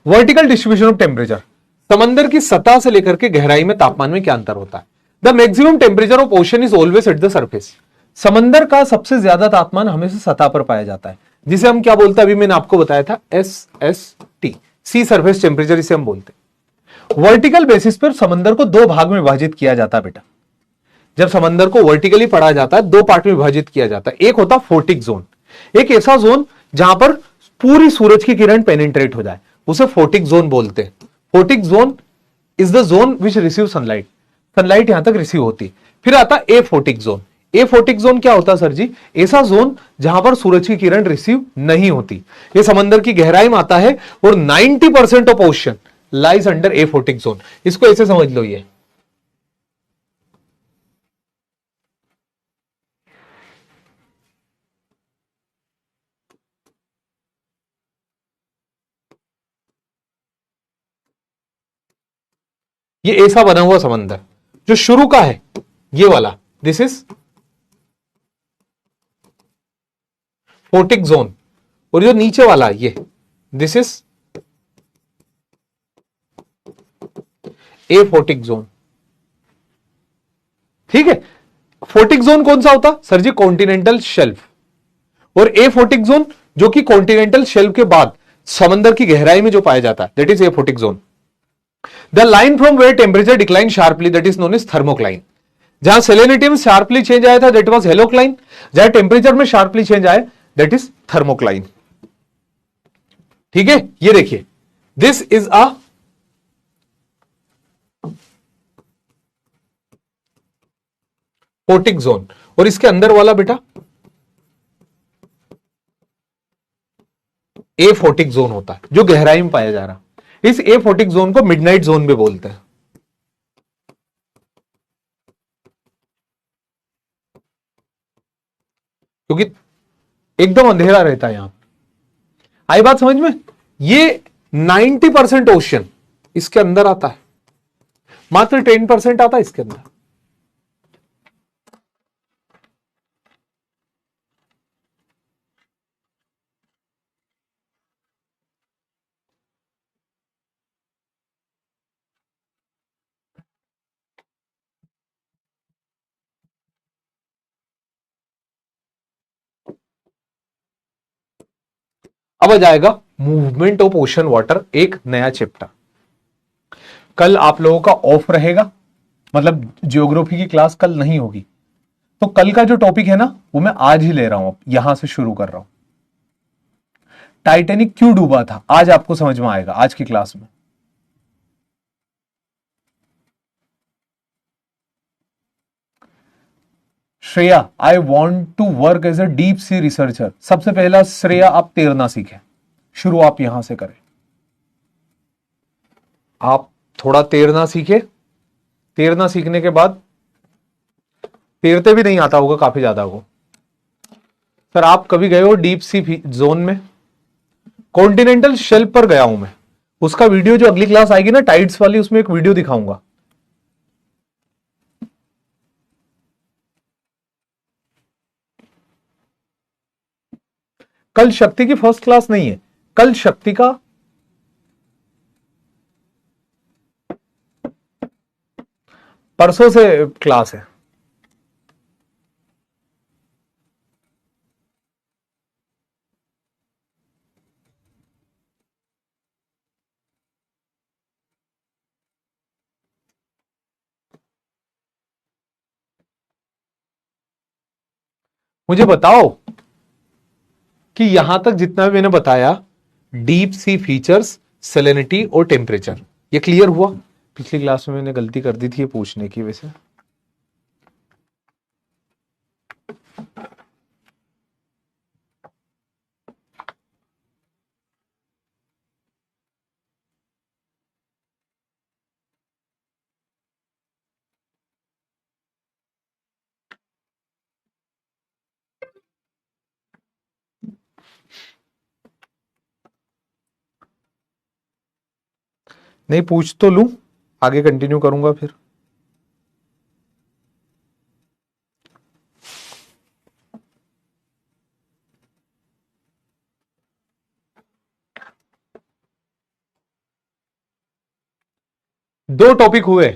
वर्टिकल डिस्ट्रीब्यूशन ऑफ टेम्परेचर, समंदर की सतह से लेकर के गहराई में तापमान में क्या अंतर होता है। The maximum temperature of ocean is always at the surface, समंदर का सबसे ज्यादा तापमान हमेशा सतह पर पाया जाता है, जिसे हम क्या बोलते हैं, अभी मैंने आपको बताया था SST, सी सरफेस टेम्परेचर, इसे हम बोलते हैं। वर्टिकल बेसिस पर समंदर को दो भाग में विभाजित किया जाता है बेटा। जब समंदर को वर्टिकली पढ़ा जाता है दो पार्ट में विभाजित किया जाता है। एक होता फोटिक जोन, एक ऐसा जोन जहां पर पूरी सूरज की किरण पेनिट्रेट हो जाए, उसे फोटिक जोन बोलते हैं। Photic zone is the zone which receive sunlight, sunlight यहां तक रिसीव होती। फिर आता ए फोटिक जोन। ए फोटिक जोन क्या होता है सर जी? ऐसा जोन जहां पर सूरज की किरण रिसीव नहीं होती, ये समंदर की गहराई में आता है और 90% of ocean lies under A photic zone. इसको ऐसे समझ लो, ये ऐसा बना हुआ समंदर जो शुरू का है, ये वाला, दिस इज फोटिक जोन, और जो नीचे वाला ये दिस इज एफोटिक जोन। ठीक है, फोटिक जोन कौन सा होता सर जी? Continental shelf. और एफोटिक जोन जो कि कॉन्टिनेंटल शेल्फ के बाद समंदर की गहराई में जो पाया जाता है, that is aphotic zone. The line from where temperature decline sharply, that is known as thermocline. जहां सेलेनिटी में शार्पली चेंज आया था दैट वाज हेलोक्लाइन, जहां टेम्परेचर में शार्पली चेंज आया दैट इज थर्मोक्लाइन। ठीक है, ये देखिए this is a photic zone, और इसके अंदर वाला बेटा एफोटिक जोन होता है जो गहराई में पाया जा रहा। इस एफोटिक जोन को मिडनाइट जोन भी बोलते हैं, क्योंकि एकदम अंधेरा रहता है यहां। आई बात समझ में? ये 90% ओशन इसके अंदर आता है, मात्र 10% आता है इसके अंदर। अब आ जाएगा मूवमेंट ऑफ ओशन वाटर, एक नया चैप्टर। कल आप लोगों का ऑफ रहेगा, मतलब ज्योग्राफी की क्लास कल नहीं होगी, तो कल का जो टॉपिक है ना वो मैं आज ही ले रहा हूं, यहां से शुरू कर रहा हूं। टाइटैनिक क्यों डूबा था आज आपको समझ में आएगा आज की क्लास में। Shreya, I want to work as a deep sea researcher. सबसे पहला श्रेया आप तैरना सीखें, शुरू आप यहां से करें। आप थोड़ा तैरना सीखे, तैरना सीखने के बाद, तैरते भी नहीं आता होगा काफी ज्यादा को। सर आप कभी गए हो डीप सी जोन में? कॉन्टिनेंटल शेल्फ पर गया हूं मैं, उसका वीडियो जो अगली क्लास आएगी ना टाइड्स वाली, उसमें एक वीडियो दिखाऊंगा। कल शक्ति की फर्स्ट क्लास नहीं है, कल शक्ति का परसों से क्लास है। मुझे बताओ कि यहां तक जितना भी मैंने बताया, डीप सी फीचर्स, सैलिनिटी और टेम्परेचर, ये क्लियर हुआ? पिछली क्लास में मैंने गलती कर दी थी ये पूछने की वैसे। नहीं पूछ तो लूं, आगे कंटिन्यू करूंगा फिर। दो टॉपिक हुए,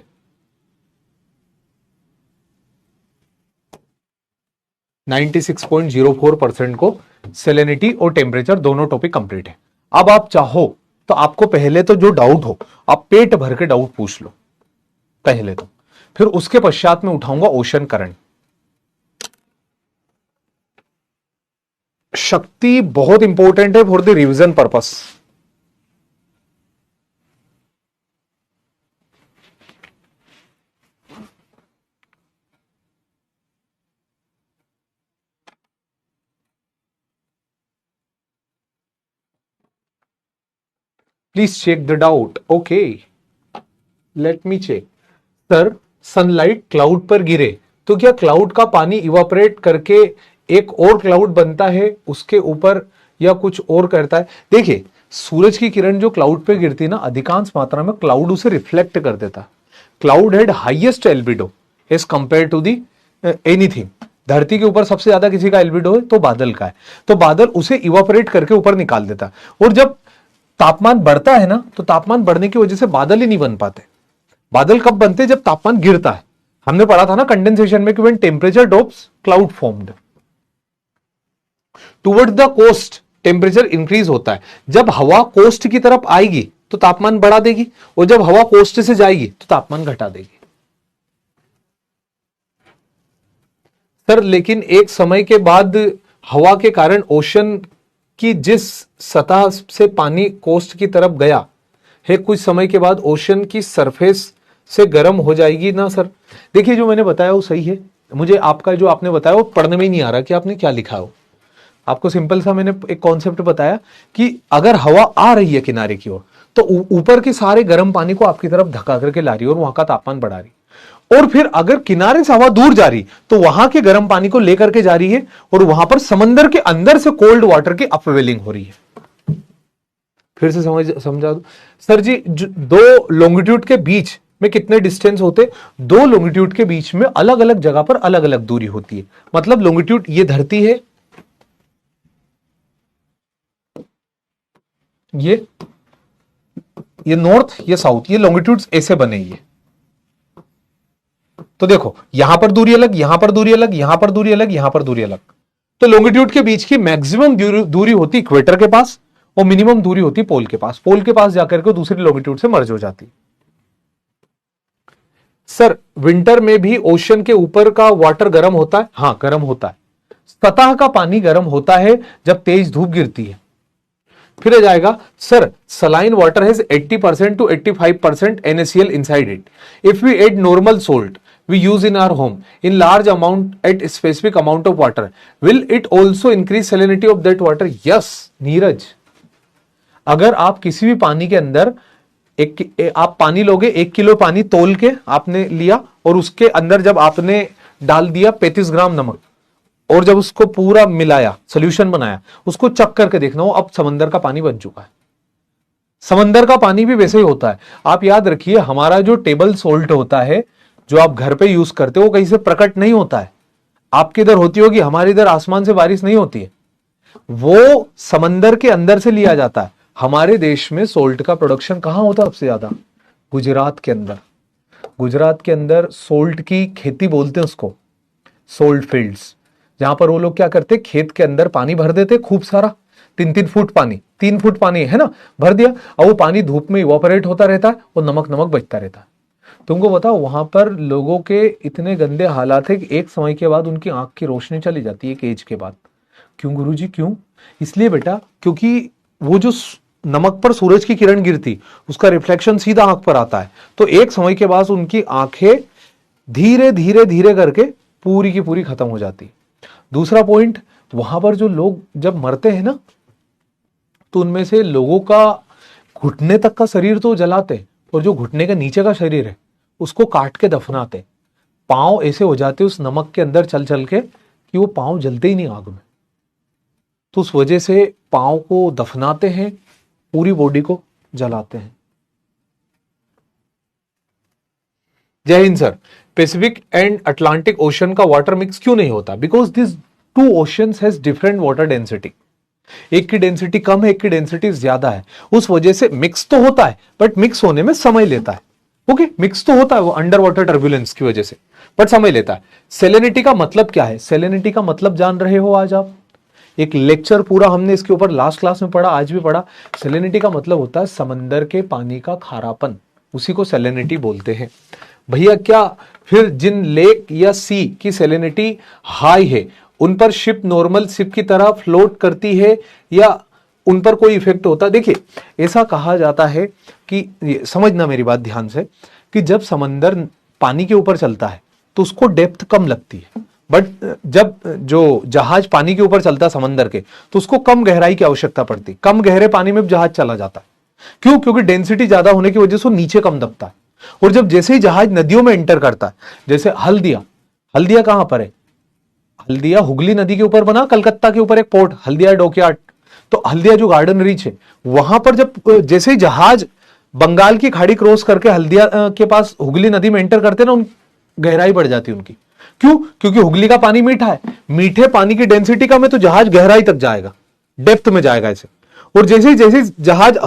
96.04% को सेलेनिटी और टेम्परेचर दोनों टॉपिक कंप्लीट है। अब आप चाहो तो आपको पहले तो जो डाउट हो आप पेट भर के डाउट पूछ लो पहले तो, फिर उसके पश्चात में उठाऊंगा ओशन करंट। शक्ति बहुत इंपॉर्टेंट है for the revision purpose. Please check the doubt. Okay, let me check. Sir sunlight cloud पर गिरे तो क्या क्लाउड का पानी इवापोरेट करके एक और क्लाउड बनता है उसके ऊपर, या कुछ और करता है? देखिए सूरज की किरण जो क्लाउड पे गिरती है ना, अधिकांश मात्रा में क्लाउड उसे रिफ्लेक्ट कर देता। Cloud had highest albedo as compare to the anything, धरती के ऊपर सबसे ज्यादा किसी का एल्बिडो है तो बादल का है, तो बादल उसे इवापोरेट करके ऊपर निकाल देता है। और जब तापमान बढ़ता है ना, तो तापमान बढ़ने की वजह से बादल ही नहीं बन पाते। बादल कब बनते हैं? जब तापमान गिरता है। हमने पढ़ा था ना कंडेंसेशन में कि when temperature drops cloud formed. Towards the coast temperature increase होता है। जब हवा कोस्ट की तरफ आएगी तो तापमान बढ़ा देगी, और जब हवा कोस्ट से जाएगी तो तापमान घटा देगी। सर लेकिन एक समय के बाद हवा के कारण ओशन की जिस सतह से पानी कोस्ट की तरफ गया है, कुछ समय के बाद ओशन की सरफेस से गर्म हो जाएगी ना सर? देखिए जो मैंने बताया वो सही है, मुझे आपका जो आपने बताया वो पढ़ने में ही नहीं आ रहा कि आपने क्या लिखा हो। आपको सिंपल सा मैंने एक कॉन्सेप्ट बताया कि अगर हवा आ रही है किनारे की ओर, तो ऊपर के सारे गर्म पानी को आपकी तरफ धक्का करके ला रही है और वहां का तापमान बढ़ा रही, और फिर अगर किनारे से हवा दूर जा रही तो वहां के गर्म पानी को लेकर के जा रही है, और वहां पर समंदर के अंदर से कोल्ड वाटर की अपवेलिंग हो रही है। फिर से समझा दो सर जी, दो लॉन्गिट्यूड के बीच में कितने डिस्टेंस होते? दो लॉन्गिट्यूड के बीच में अलग अलग जगह पर अलग अलग दूरी होती है। मतलब लॉन्गिट्यूड ये धरती है, ये नॉर्थ, ये साउथ, ये लॉन्गिट्यूड्स ऐसे बने। ये तो देखो यहां पर दूरी अलग, यहां पर दूरी अलग, यहां पर दूरी अलग, यहां पर दूरी अलग। तो लॉन्गिट्यूड के बीच की मैक्सिमम दूरी होती इक्वेटर के पास, और मिनिमम दूरी होती पोल के पास। पोल के पास जाकर के दूसरी लॉन्गिट्यूड से मर्ज हो जाती। सर विंटर में भी ओशन के ऊपर का वाटर गर्म होता है? हाँ गर्म होता है। सतह का पानी गर्म होता है जब तेज धूप गिरती है। फिर आ जाएगा sir saline water has 80% to 85% NaCl inside it. If we add normal salt we use in our home in large amount at specific amount of water, will it also increase salinity of that water? Yes, Neeraj. अगर आप किसी भी पानी के अंदर आप पानी लोगे, 1 किलो पानी तोल के आपने लिया, और उसके अंदर जब आपने डाल दिया 35 ग्राम नमक, और जब उसको पूरा मिलाया, सोल्यूशन बनाया, उसको चक करके देखना हो, अब समंदर का पानी बन चुका है। समंदर का पानी भी वैसे ही होता है। आप याद रखिए हमारा जो टेबल सोल्ट होता है जो आप घर पे यूज करते हो, वो कहीं से प्रकट नहीं होता है। आपके इधर होती होगी, हमारे इधर आसमान से बारिश नहीं होती है, वो समंदर के अंदर से लिया जाता है। हमारे देश में सोल्ट का प्रोडक्शन कहां होता है सबसे ज्यादा? गुजरात के अंदर। गुजरात के अंदर सोल्ट की खेती बोलते हैं उसको, सोल्ट फील्ड्स, जहां पर वो लोग क्या करते, खेत के अंदर पानी भर देते खूब सारा, 3-3 फुट पानी, 3 फुट पानी है ना, भर दिया, और वो पानी धूप में इवापोरेट होता रहता है और नमक नमक बचता रहता है। तुमको बताओ वहां पर लोगों के इतने गंदे हालात है कि एक समय के बाद उनकी आंख की रोशनी चली जाती है एक एज के बाद। क्यों गुरुजी क्यों? इसलिए बेटा क्योंकि वो जो नमक पर सूरज की किरण गिरती, उसका रिफ्लेक्शन सीधा आंख पर आता है, तो एक समय के बाद उनकी आंखें धीरे धीरे धीरे करके पूरी की पूरी खत्म हो जाती। दूसरा पॉइंट, वहां पर जो लोग जब मरते हैं ना, तो उनमें से लोगों का घुटने तक का शरीर तो जलाते, और जो घुटने के नीचे का शरीर है उसको काट के दफनाते। पांव ऐसे हो जाते उस नमक के अंदर चल चल के कि वो पांव जलते ही नहीं आग में। तो उस वजह से पांव को दफनाते हैं, पूरी बॉडी को जलाते हैं। जय हिंद sir. Pacific and Atlantic ocean का वाटर मिक्स क्यों नहीं होता? Because this two oceans has different water density. एक की डेंसिटी कम है, एक की डेंसिटी ज्यादा है, उस वजह से मिक्स तो होता है, बट मिक्स होने में समय लेता है। ओके, मिक्स तो होता है वो अंडर वाटर टर्बुलेंस की वजह से, बट समय लेता है। सेलेनिटी का मतलब क्या है? सेलेनिटी का मतलब जान रहे हो आज आप? एक लेक्चर पूरा हमने इसके ऊपर लास्ट क्लास में पढ़ा, आज भी पढ़ा। सेलेनिटी का मतलब होता है समंदर के पानी का खारापन, उसी को सेलेनिटी बोलते हैं। भैया क्या फिर जिन लेक या सी की सेलेनिटी हाई है उन पर शिप नॉर्मल शिप की तरह फ्लोट करती है या उन पर कोई इफेक्ट होता है? देखिए ऐसा कहा जाता है कि, समझना मेरी बात ध्यान से, कि जब समंदर पानी के ऊपर चलता है तो उसको डेप्थ कम लगती है, बट जब जो जहाज पानी के ऊपर चलता है समंदर के, तो उसको कम गहराई की आवश्यकता पड़ती। कम गहरे पानी में जहाज चला जाता है। क्यों? क्योंकि डेंसिटी ज्यादा होने की वजह से वो नीचे कम दबता है। और जब जैसे ही जहाज नदियों में एंटर करता है, जैसे हल्दिया कहां पर है? हल्दिया हुगली नदी के ऊपर बना, कलकत्ता के ऊपर एक पोर्ट हल्दिया डॉकयार्ड। तो हल्दिया जो गार्डन रीच है वहां पर जब जैसे ही जहाज बंगाल की खाड़ी क्रॉस करके हल्दिया के पास हुगली नदी में एंटर करते ना, उन गहराई बढ़ जाती उनकी। क्यों? क्योंकि हुगली का पानी मीठा है, मीठे पानी की डेंसिटी कम है तो जहाज गहराई तक जाएगा, डेप्थ में जाएगा ऐसे। और जैसे जैसे जहाज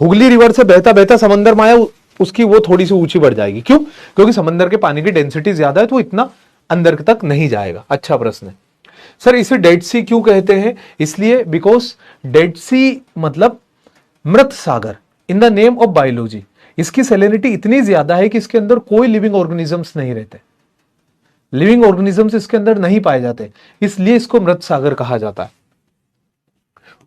हुगली रिवर से बहता बहता समंदर में आया, उसकी वो थोड़ी सी ऊंची बढ़ जाएगी। क्यों? क्योंकि समंदर के पानी की डेंसिटी ज्यादा है तो इतना अंदर तक नहीं जाएगा। अच्छा प्रश्न है सर, इसे डेड सी क्यों कहते हैं? इसलिए बिकॉज डेड सी मतलब मृत सागर in the name of biology. इसकी सैलिनिटी इतनी ज्यादा है कि इसके अंदर कोई लिविंग ऑर्गेनिजम्स नहीं रहते, लिविंग ऑर्गेनिजम्स इसके अंदर नहीं पाए जाते, इसलिए इसको मृत सागर कहा जाता है।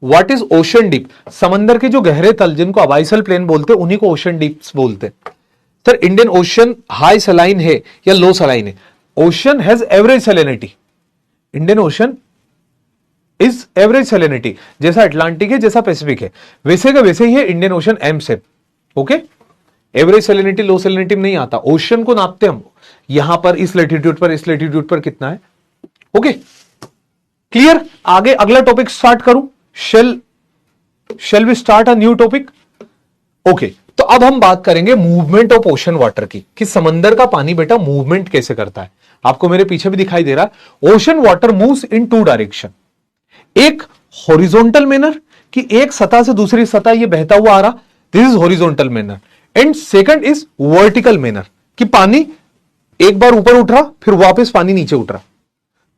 What is ocean deep? समंदर के जो गहरे तल जिनको अबाइसल प्लेन बोलते हैं उन्हीं को ओशन डीप्स बोलते हैं। Sir Indian ocean high saline है या लो सलाइन है? Ocean has average salinity, Indian ocean is average salinity. जैसा अटलांटिक है, जैसा पैसिफिक है, वैसे का वैसे ही है इंडियन ओशन एम से। ओके, एवरेज सैलिनिटी लो सैलिनिटी में नहीं आता। ओशन को नापते हम यहां पर, इस लैटिट्यूड पर, इस लैटिट्यूड पर कितना है। Okay clear? आगे अगला टॉपिक स्टार्ट करूं? Shall we start a new topic? Okay, तो अब हम बात करेंगे मूवमेंट ऑफ ओशन वाटर की, कि समंदर का पानी बेटा मूवमेंट कैसे करता है। आपको मेरे पीछे भी दिखाई दे रहा है, ocean water moves in two direction. एक हॉरिजॉन्टल मैनर, कि एक सतह से दूसरी सतह ये बहता हुआ आ रहा, this is horizontal manner. And second is vertical manner, कि पानी एक बार ऊपर उठ रहा फिर वापस पानी नीचे उठ रहा।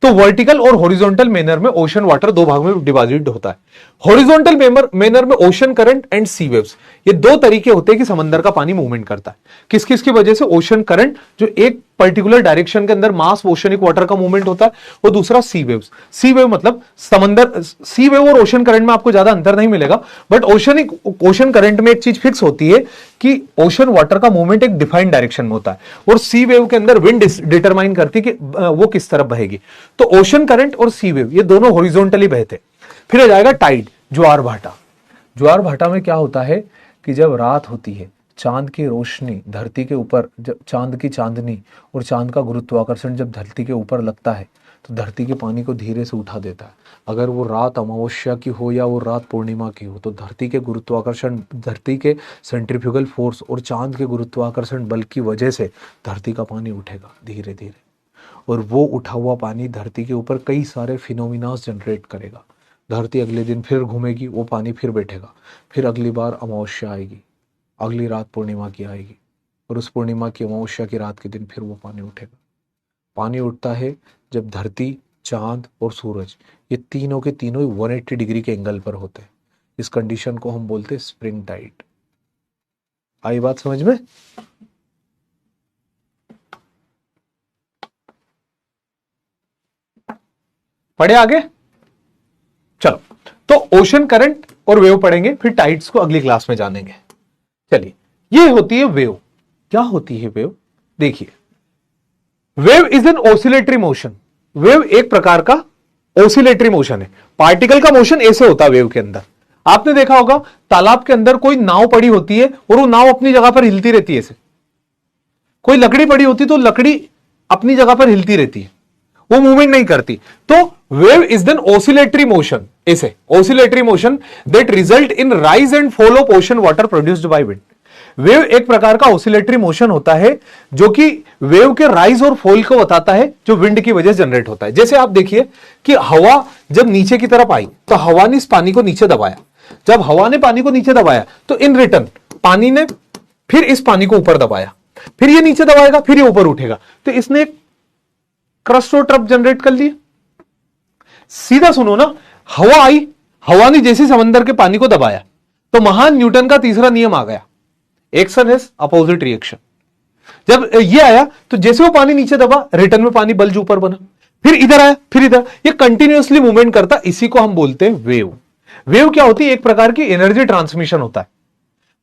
तो वर्टिकल और हॉरिजॉन्टल मैनर में ओशन वाटर दो भाग में डिवाइडेड होता है। हॉरिजॉन्टल मैनर में ocean current and sea waves, ये दो तरीके होते हैं कि समंदर का पानी मूवमेंट करता है। किस किस की वजह से? ओशन करंट जो एक पर्टिकुलर डायरेक्शन के अंदर मास ओशनिक वाटर का मूवमेंट होता है, और दूसरा सी वेव्स। सी वेव मतलब समंदर, सी वेव और ओशन करंट में आपको ज्यादा अंतर नहीं मिलेगा, बट ओशन करंट में एक चीज फिक्स होती है कि ओशन वाटर का मूवमेंट एक डिफाइंड डायरेक्शन में होता है, और सी वेव के अंदर विंड डिटरमाइन करती है कि वो किस तरफ बहेगी। तो ओशन करंट और सी वेव ये दोनों हॉरिजॉन्टली बहते। फिर आ जाएगा टाइड, ज्वार भाटा। ज्वार भाटा में क्या होता है कि जब रात होती है, चांद की रोशनी धरती के ऊपर, जब चांद की चांदनी और चांद का गुरुत्वाकर्षण जब धरती के ऊपर लगता है तो धरती के पानी को धीरे से उठा देता है। अगर वो रात अमावस्या की हो या वो रात पूर्णिमा की हो, तो धरती के गुरुत्वाकर्षण, धरती के सेंट्रीफ्यूगल फोर्स और चांद के गुरुत्वाकर्षण बल की वजह से धरती का पानी उठेगा धीरे धीरे, और वो उठा हुआ पानी धरती के ऊपर कई सारे फिनोमिनास जनरेट करेगा। धरती अगले दिन फिर घूमेगी, वो पानी फिर बैठेगा, फिर अगली बार अमावस्या आएगी, अगली रात पूर्णिमा की आएगी, और उस पूर्णिमा की अमावस्या की रात के दिन फिर वो पानी उठेगा। पानी उठता है जब धरती, चांद और सूरज ये तीनों के तीनों 180 डिग्री के एंगल पर होते हैं। इस कंडीशन को हम बोलते हैं स्प्रिंग टाइड। आई बात समझ में? पढ़े आगे? चलो, तो ओशन करंट और वेव पढ़ेंगे, फिर टाइड्स को अगली क्लास में जानेंगे। चलिए, ये होती है वेव। क्या होती है वेव? देखिए, wave is an oscillatory motion. Wave एक प्रकार का ऑसिलेटरी मोशन है। पार्टिकल का मोशन ऐसे होता है वेव के अंदर। आपने देखा होगा तालाब के अंदर कोई नाव पड़ी होती है और वो नाव अपनी जगह पर हिलती रहती है ऐसे। कोई लकड़ी पड़ी होती तो लकड़ी अपनी जगह पर हिलती रहती है, वो मूवमेंट नहीं करती। तो wave is then oscillatory motion, ऐसे oscillatory motion that result in rise and fall of ocean water produced by wind. Wave एक प्रकार का ऑसिलेटरी मोशन होता है जो कि वेव के राइज और फॉल को बताता है, जो विंड की वजह से जनरेट होता है। जैसे आप देखिए कि हवा जब नीचे की तरफ आई तो हवा ने इस पानी को नीचे दबाया, जब हवा ने पानी को नीचे दबाया तो इन रिटर्न पानी ने फिर इस पानी को ऊपर दबाया, फिर ये नीचे दबाएगा, फिर ये ऊपर उठेगा, तो इसने एक क्रस्ट और ट्रप जनरेट कर लिए। सीधा सुनो ना, हवा आई, हवा ने जैसे समंदर के पानी को दबाया तो महान न्यूटन का तीसरा नियम आ गया, एक्शन हैज अपोजिट रिएक्शन। जब ये आया तो जैसे वो पानी नीचे दबा, रिटर्न में पानी बल्ज ऊपर बना, फिर इधर आया, फिर इधर, ये कंटिन्यूअसली मूवमेंट करता, इसी को हम बोलते हैं वेव। वेव क्या होती है? एक प्रकार की एनर्जी ट्रांसमिशन होता है,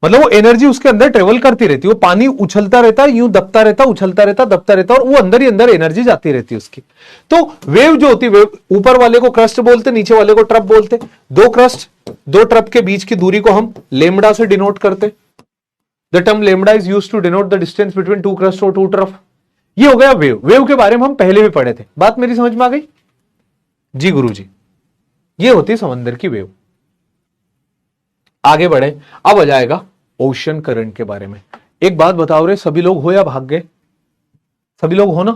मतलब वो एनर्जी उसके अंदर ट्रेवल करती रहती है, वो पानी उछलता रहता है, यूं दबता रहता, उछलता रहता, दबता रहता, और वो अंदर ही अंदर एनर्जी जाती रहती है उसकी। तो वेव जो होती है, वेव ऊपर वाले को क्रस्ट बोलते, नीचे वाले को ट्रप बोलते। दो क्रस्ट, दो ट्रप के बीच की दूरी को हम लेमडा से डिनोट करते। The term lambda is used to denote the distance between two crest और टू ट्रफ। ये हो गया वेव। वेव के बारे में हम पहले भी पढ़े थे, बात मेरी समझ में आ गई जी गुरुजी? ये होती है समंदर की वेव। आगे बढ़े, अब आ जाएगा ओशन करंट के बारे में। एक बात बताओ रे, सभी लोग हो या भाग गए? सभी लोग हो ना?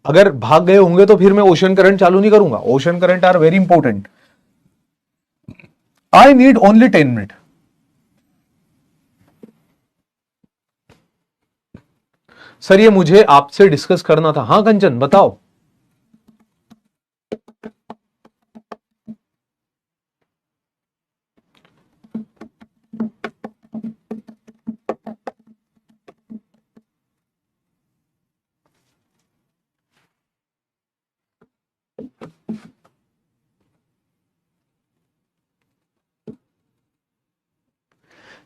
अगर भाग गए होंगे तो फिर मैं ओशन करंट चालू नहीं करूंगा. Ocean current are very important. I need only 10 minute. Sir ये मुझे आपसे डिस्कस करना था. हाँ कंचन बताओ.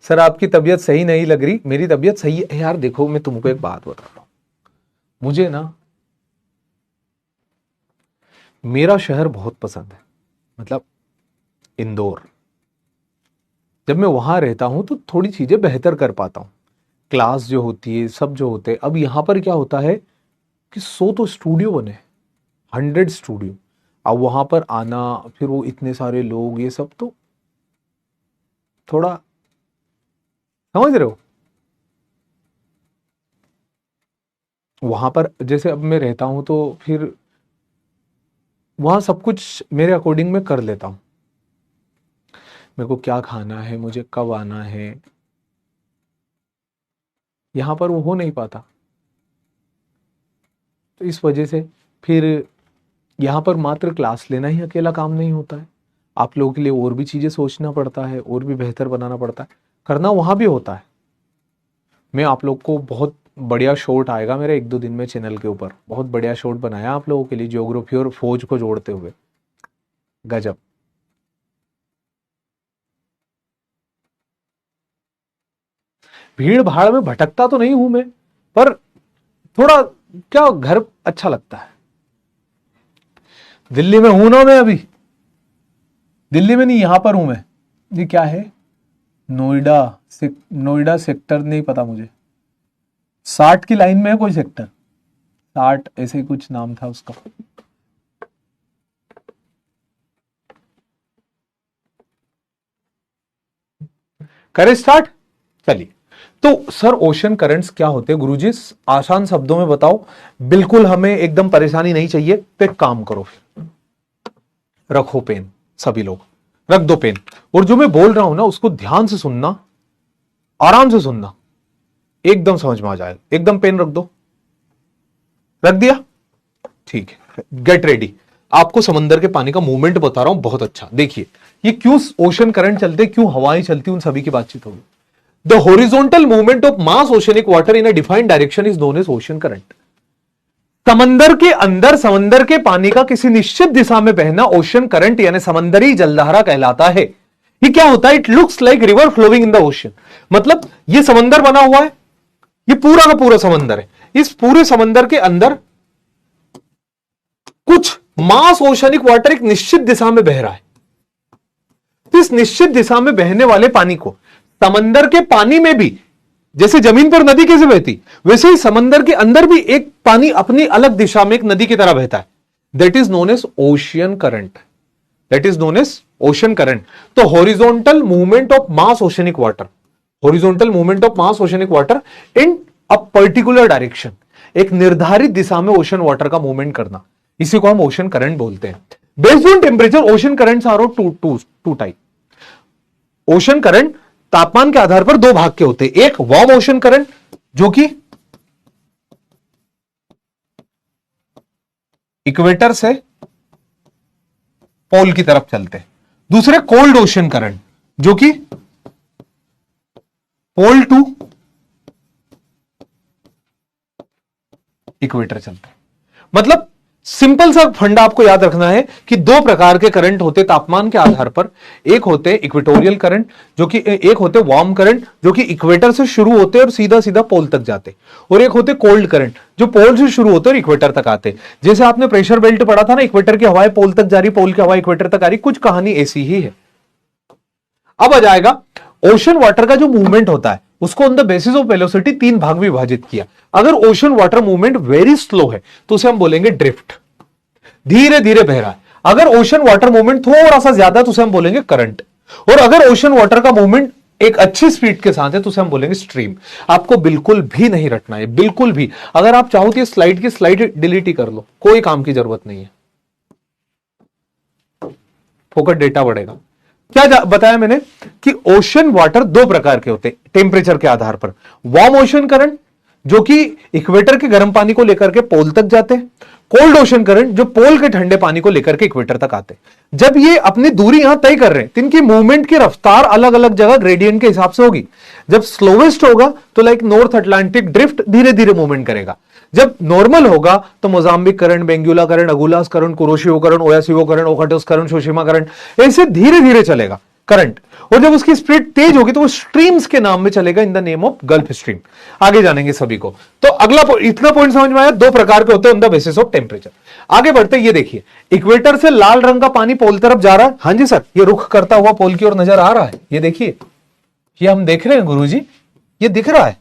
सर आपकी तबीयत सही नहीं लग रही. मेरी तबीयत सही है यार. देखो मैं तुमको एक बात बता रहा हूं. मुझे ना मेरा शहर बहुत पसंद है. मतलब इंदौर. जब मैं वहां रहता हूं तो थोड़ी चीजें बेहतर कर पाता हूं. क्लास जो होती है, सब जो होते हैं. अब यहां पर क्या होता है कि 100 तो स्टूडियो बने, 100 स्टूडियो. अब वहां पर आना, फिर वो इतने सारे लोग, ये सब तो थोड़ा, समझ रहे हो. वहां पर जैसे अब मैं रहता हूं तो फिर वहां सब कुछ मेरे अकॉर्डिंग मैं कर लेता हूं. मेरे को क्या खाना है, मुझे कब आना है, यहां पर वो हो नहीं पाता. तो इस वजह से फिर यहां पर मात्र क्लास लेना ही अकेला काम नहीं होता है. आप लोगों के लिए और भी चीजें सोचना पड़ता है, और भी बेहतर बनाना पड़ता है. करना वहां भी होता है. मैं आप लोग को बहुत बढ़िया शॉट आएगा मेरे 1-2 दिन में चैनल के ऊपर. बहुत बढ़िया शॉट बनाया आप लोगों के लिए, ज्योग्राफी और फौज को जोड़ते हुए. गजब. भीड़ भाड़ में भटकता तो नहीं हूं मैं, पर थोड़ा क्या घर अच्छा लगता है. दिल्ली में हूं ना मैं अभी. दिल्ली में नहीं, यहां पर हूं मैं. ये क्या है, नोएडा नोएडा सेक्टर नहीं पता मुझे. 60 की लाइन में है कोई सेक्टर, 60 ऐसे ही कुछ नाम था उसका. करे स्टार्ट. चलिए. तो सर ओशन करंट्स क्या होते हैं गुरुजी, आसान शब्दों में बताओ. बिल्कुल हमें एकदम परेशानी नहीं चाहिए. तो एक काम करो, फिर रखो पेन. सभी लोग रख दो पेन. और जो मैं बोल रहा हूं ना उसको ध्यान से सुनना, आराम से सुनना, एकदम समझ में आ जाएगा. एकदम पेन रख दो. रख दिया. ठीक है. Get ready. आपको समंदर के पानी का मूवमेंट बता रहा हूं, बहुत अच्छा. देखिए ये क्यों ओशन करंट चलते, क्यों हवाएं चलती, उन सभी की बातचीत होगी. The horizontal movement of mass oceanic water in a defined direction is known as ocean current. समंदर के अंदर समंदर के पानी का किसी निश्चित दिशा में बहना ओशन करंट यानी समंदरी जलधारा कहलाता है. ये क्या होता है, it looks like river flowing in the ocean. मतलब ये समंदर बना हुआ है, ये पूरा का पूरा समंदर है. इस पूरे समंदर के अंदर कुछ मास ओशनिक वाटर एक निश्चित दिशा में बह रहा है. तो इस निश्चित दिशा में बहने वाले पानी को समंदर के पानी में भी, जैसे जमीन पर नदी कैसे बहती, वैसे ही समंदर के अंदर भी एक पानी अपनी अलग दिशा में एक नदी की तरह बहता है. That is known as ocean current. That is known as ocean current. तो horizontal movement of mass oceanic water, horizontal movement of mass oceanic water in a particular direction, एक निर्धारित दिशा में ओशन वाटर का मूवमेंट करना, इसी को हम ओशन करंट बोलते हैं. Based on temperature ocean currents are of two type. Ocean current तापमान के आधार पर दो भाग के होते हैं. एक वार्म ओशन करंट जो कि इक्वेटर से पोल की तरफ चलते हैं. दूसरे कोल्ड ओशन करंट जो कि पोल टू इक्वेटर चलते हैं. मतलब सिंपल सा फंडा आपको याद रखना है कि दो प्रकार के करंट होते तापमान के आधार पर. एक होते इक्वेटोरियल करंट जो कि, एक होते वार्म करंट जो कि इक्वेटर से शुरू होते और सीधा सीधा पोल तक जाते, और एक होते कोल्ड करंट जो पोल से शुरू होते और इक्वेटर तक आते. जैसे आपने प्रेशर बेल्ट पढ़ा था ना, इक्वेटर की हवाएं पोल तक जा रही, पोल की हवा इक्वेटर तक आ रही, कुछ कहानी ऐसी ही है. अब आ जाएगा ओशन वाटर का जो मूवमेंट होता है उसको on the basis of velocity 3 भाग में विभाजित किया. अगर ocean water movement very slow है तो उसे हम बोलेंगे ड्रिफ्ट, धीरे धीरे बह रहा है. अगर ओशन वाटर मूवमेंट थोड़ा सा ज्यादा है तो उसे हम बोलेंगे करंट. और अगर ओशन वाटर का मूवमेंट एक अच्छी स्पीड के साथ है तो उसे हम बोलेंगे स्ट्रीम। आपको बिल्कुल भी नहीं रटना है, बिल्कुल भी। अगर आप चाहो तो स्लाइड की स्लाइड डिलीट ही कर लो, कोई काम की जरूरत नहीं है, फोकट डेटा बढ़ेगा। क्या बताया मैंने कि ओशन वाटर दो प्रकार के होते हैं टेम्परेचर के आधार पर। वार्म ओशन करंट जो कि इक्वेटर के गर्म पानी को लेकर के पोल तक जाते हैं, कोल्ड ओशन करंट जो पोल के ठंडे पानी को लेकर के इक्वेटर तक आते हैं। जब ये अपनी दूरी यहां तय कर रहे हैं तो इनकी मूवमेंट की रफ्तार अलग अलग जगह ग्रेडियंट के हिसाब से होगी। जब स्लोवेस्ट होगा तो लाइक नॉर्थ अटलांटिक ड्रिफ्ट धीरे धीरे मूवमेंट करेगा। जब नॉर्मल होगा तो Mozambique current, Benguela current, Agulhas current, Kuroshio current, Oyashio current, Okhotsk current, Tsushima current, ऐसे धीरे धीरे चलेगा करंट। और जब उसकी स्पीड तेज होगी तो वो स्ट्रीम्स के नाम में चलेगा, इन the name of gulf stream. आगे जानेंगे सभी को। तो अगला इतना पॉइंट समझ में आया, दो प्रकार के होते हैं on the basis of temperature. आगे बढ़ते, ये देखिए इक्वेटर से लाल रंग का पानी पोल तरफ जा रहा है। हाँ जी सर, ये रुख करता हुआ पोल की ओर नजर आ रहा है, ये देखिए, ये हम देख रहे हैं गुरुजी, ये दिख रहा है।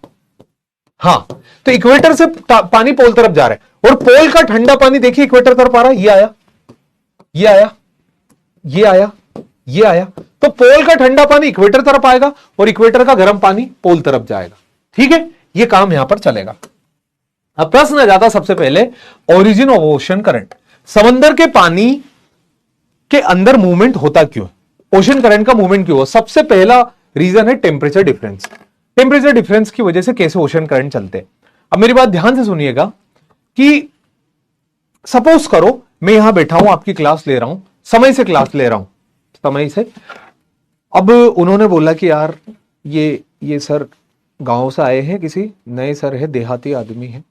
हाँ, तो इक्वेटर से पानी पोल तरफ जा रहा है और पोल का ठंडा पानी देखिए इक्वेटर तरफ आ रहा है। ये आया, ये आया, ये आया, ये आया। तो पोल का ठंडा पानी इक्वेटर तरफ आएगा और इक्वेटर का गर्म पानी पोल तरफ जाएगा। ठीक है, ये काम यहां पर चलेगा। अब प्रश्न आ जाता सबसे पहले ओरिजिन ऑफ ओशन करंट। समंदर के पानी के अंदर मूवमेंट होता क्यों, ओशन करंट का मूवमेंट क्यों हो? सबसे पहला रीजन है टेम्परेचर डिफरेंस। टेम्परेचर डिफरेंस की वजह से कैसे ओशन करंट चलते हैं। अब मेरी बात ध्यान से सुनिएगा कि सपोज करो मैं यहां बैठा हूं, आपकी क्लास ले रहा हूं, समय से क्लास ले रहा हूं, समय से। अब उन्होंने बोला कि यार ये सर गांव से आए हैं, किसी नए सर है, देहाती आदमी है,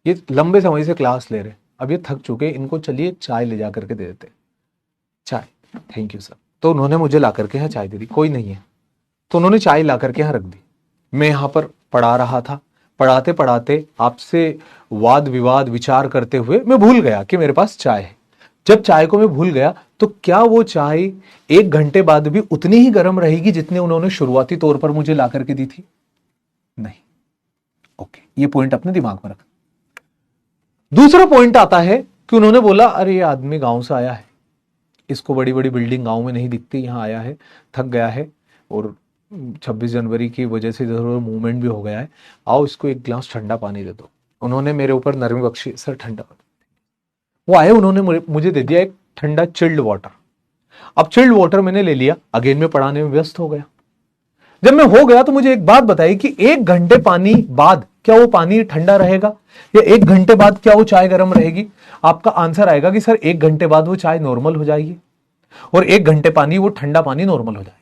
ये लंबे समय से क्लास ले रहे, अब ये थक चुके, इनको चलिए चाय ले जा करके दे देते। चाय, थैंक यू सर। तो उन्होंने मुझे ला करके यहाँ चाय दे दी, कोई नहीं है तो उन्होंने चाय ला करके यहाँ रख दी। मैं यहाँ पर पढ़ा रहा था, पढ़ाते पढ़ाते आपसे वाद विवाद विचार करते हुए मैं भूल गया कि मेरे पास चाय है। जब चाय को मैं भूल गया तो क्या वो चाय 1 घंटे बाद भी उतनी ही गर्म रहेगी जितने उन्होंने शुरुआती तौर पर मुझे ला करके दी थी? नहीं। ओके, ये पॉइंट अपने दिमाग में रख। दूसरा पॉइंट आता है कि उन्होंने बोला अरे ये आदमी गांव से आया है, इसको बड़ी बड़ी बिल्डिंग गांव में नहीं दिखती, यहां आया है, थक गया है और 26 जनवरी की वजह से इधर मूवमेंट भी हो गया है, आओ इसको एक गिलास ठंडा पानी दे दो। उन्होंने मेरे ऊपर नरमी बख्शी, सर ठंडा। वो आए, उन्होंने मुझे दे दिया एक ठंडा चिल्ड वाटर। अब चिल्ड वाटर मैंने ले लिया, अगेन में पढ़ाने में व्यस्त हो गया। जब मैं हो गया तो मुझे एक बात बताई कि 1 घंटे पानी बाद क्या वो पानी ठंडा रहेगा या 1 घंटे बाद क्या वो चाय गर्म रहेगी? आपका आंसर आएगा कि सर 1 घंटे बाद वो चाय नॉर्मल हो जाएगी और 1 घंटे पानी वो ठंडा पानी नॉर्मल हो जाएगा।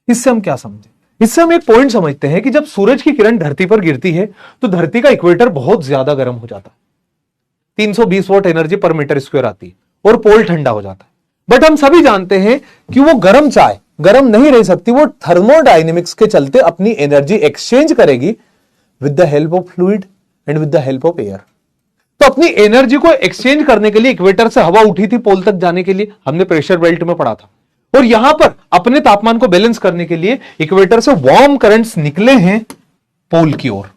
इससे हम क्या समझे? इससे हम एक पॉइंट समझते हैं कि जब सूरज की किरण धरती पर गिरती है तो धरती का इक्वेटर बहुत ज्यादा गर्म हो जाता है, 320 वॉट एनर्जी पर मीटर स्क्वायर आती है और पोल ठंडा हो जाता है। बट हम सभी जानते हैं कि वो गर्म चाय गर्म नहीं रह सकती, वो थर्मोडायनेमिक्स के चलते अपनी एनर्जी एक्सचेंज करेगी with the help of fluid and with the help of air. तो अपनी एनर्जी को एक्सचेंज करने के लिए इक्वेटर से हवा उठी थी पोल तक जाने के लिए, हमने प्रेशर बेल्ट में पढ़ा था, और यहां पर अपने तापमान को बैलेंस करने के लिए इक्वेटर से वार्म करंट्स निकले हैं पोल की ओर।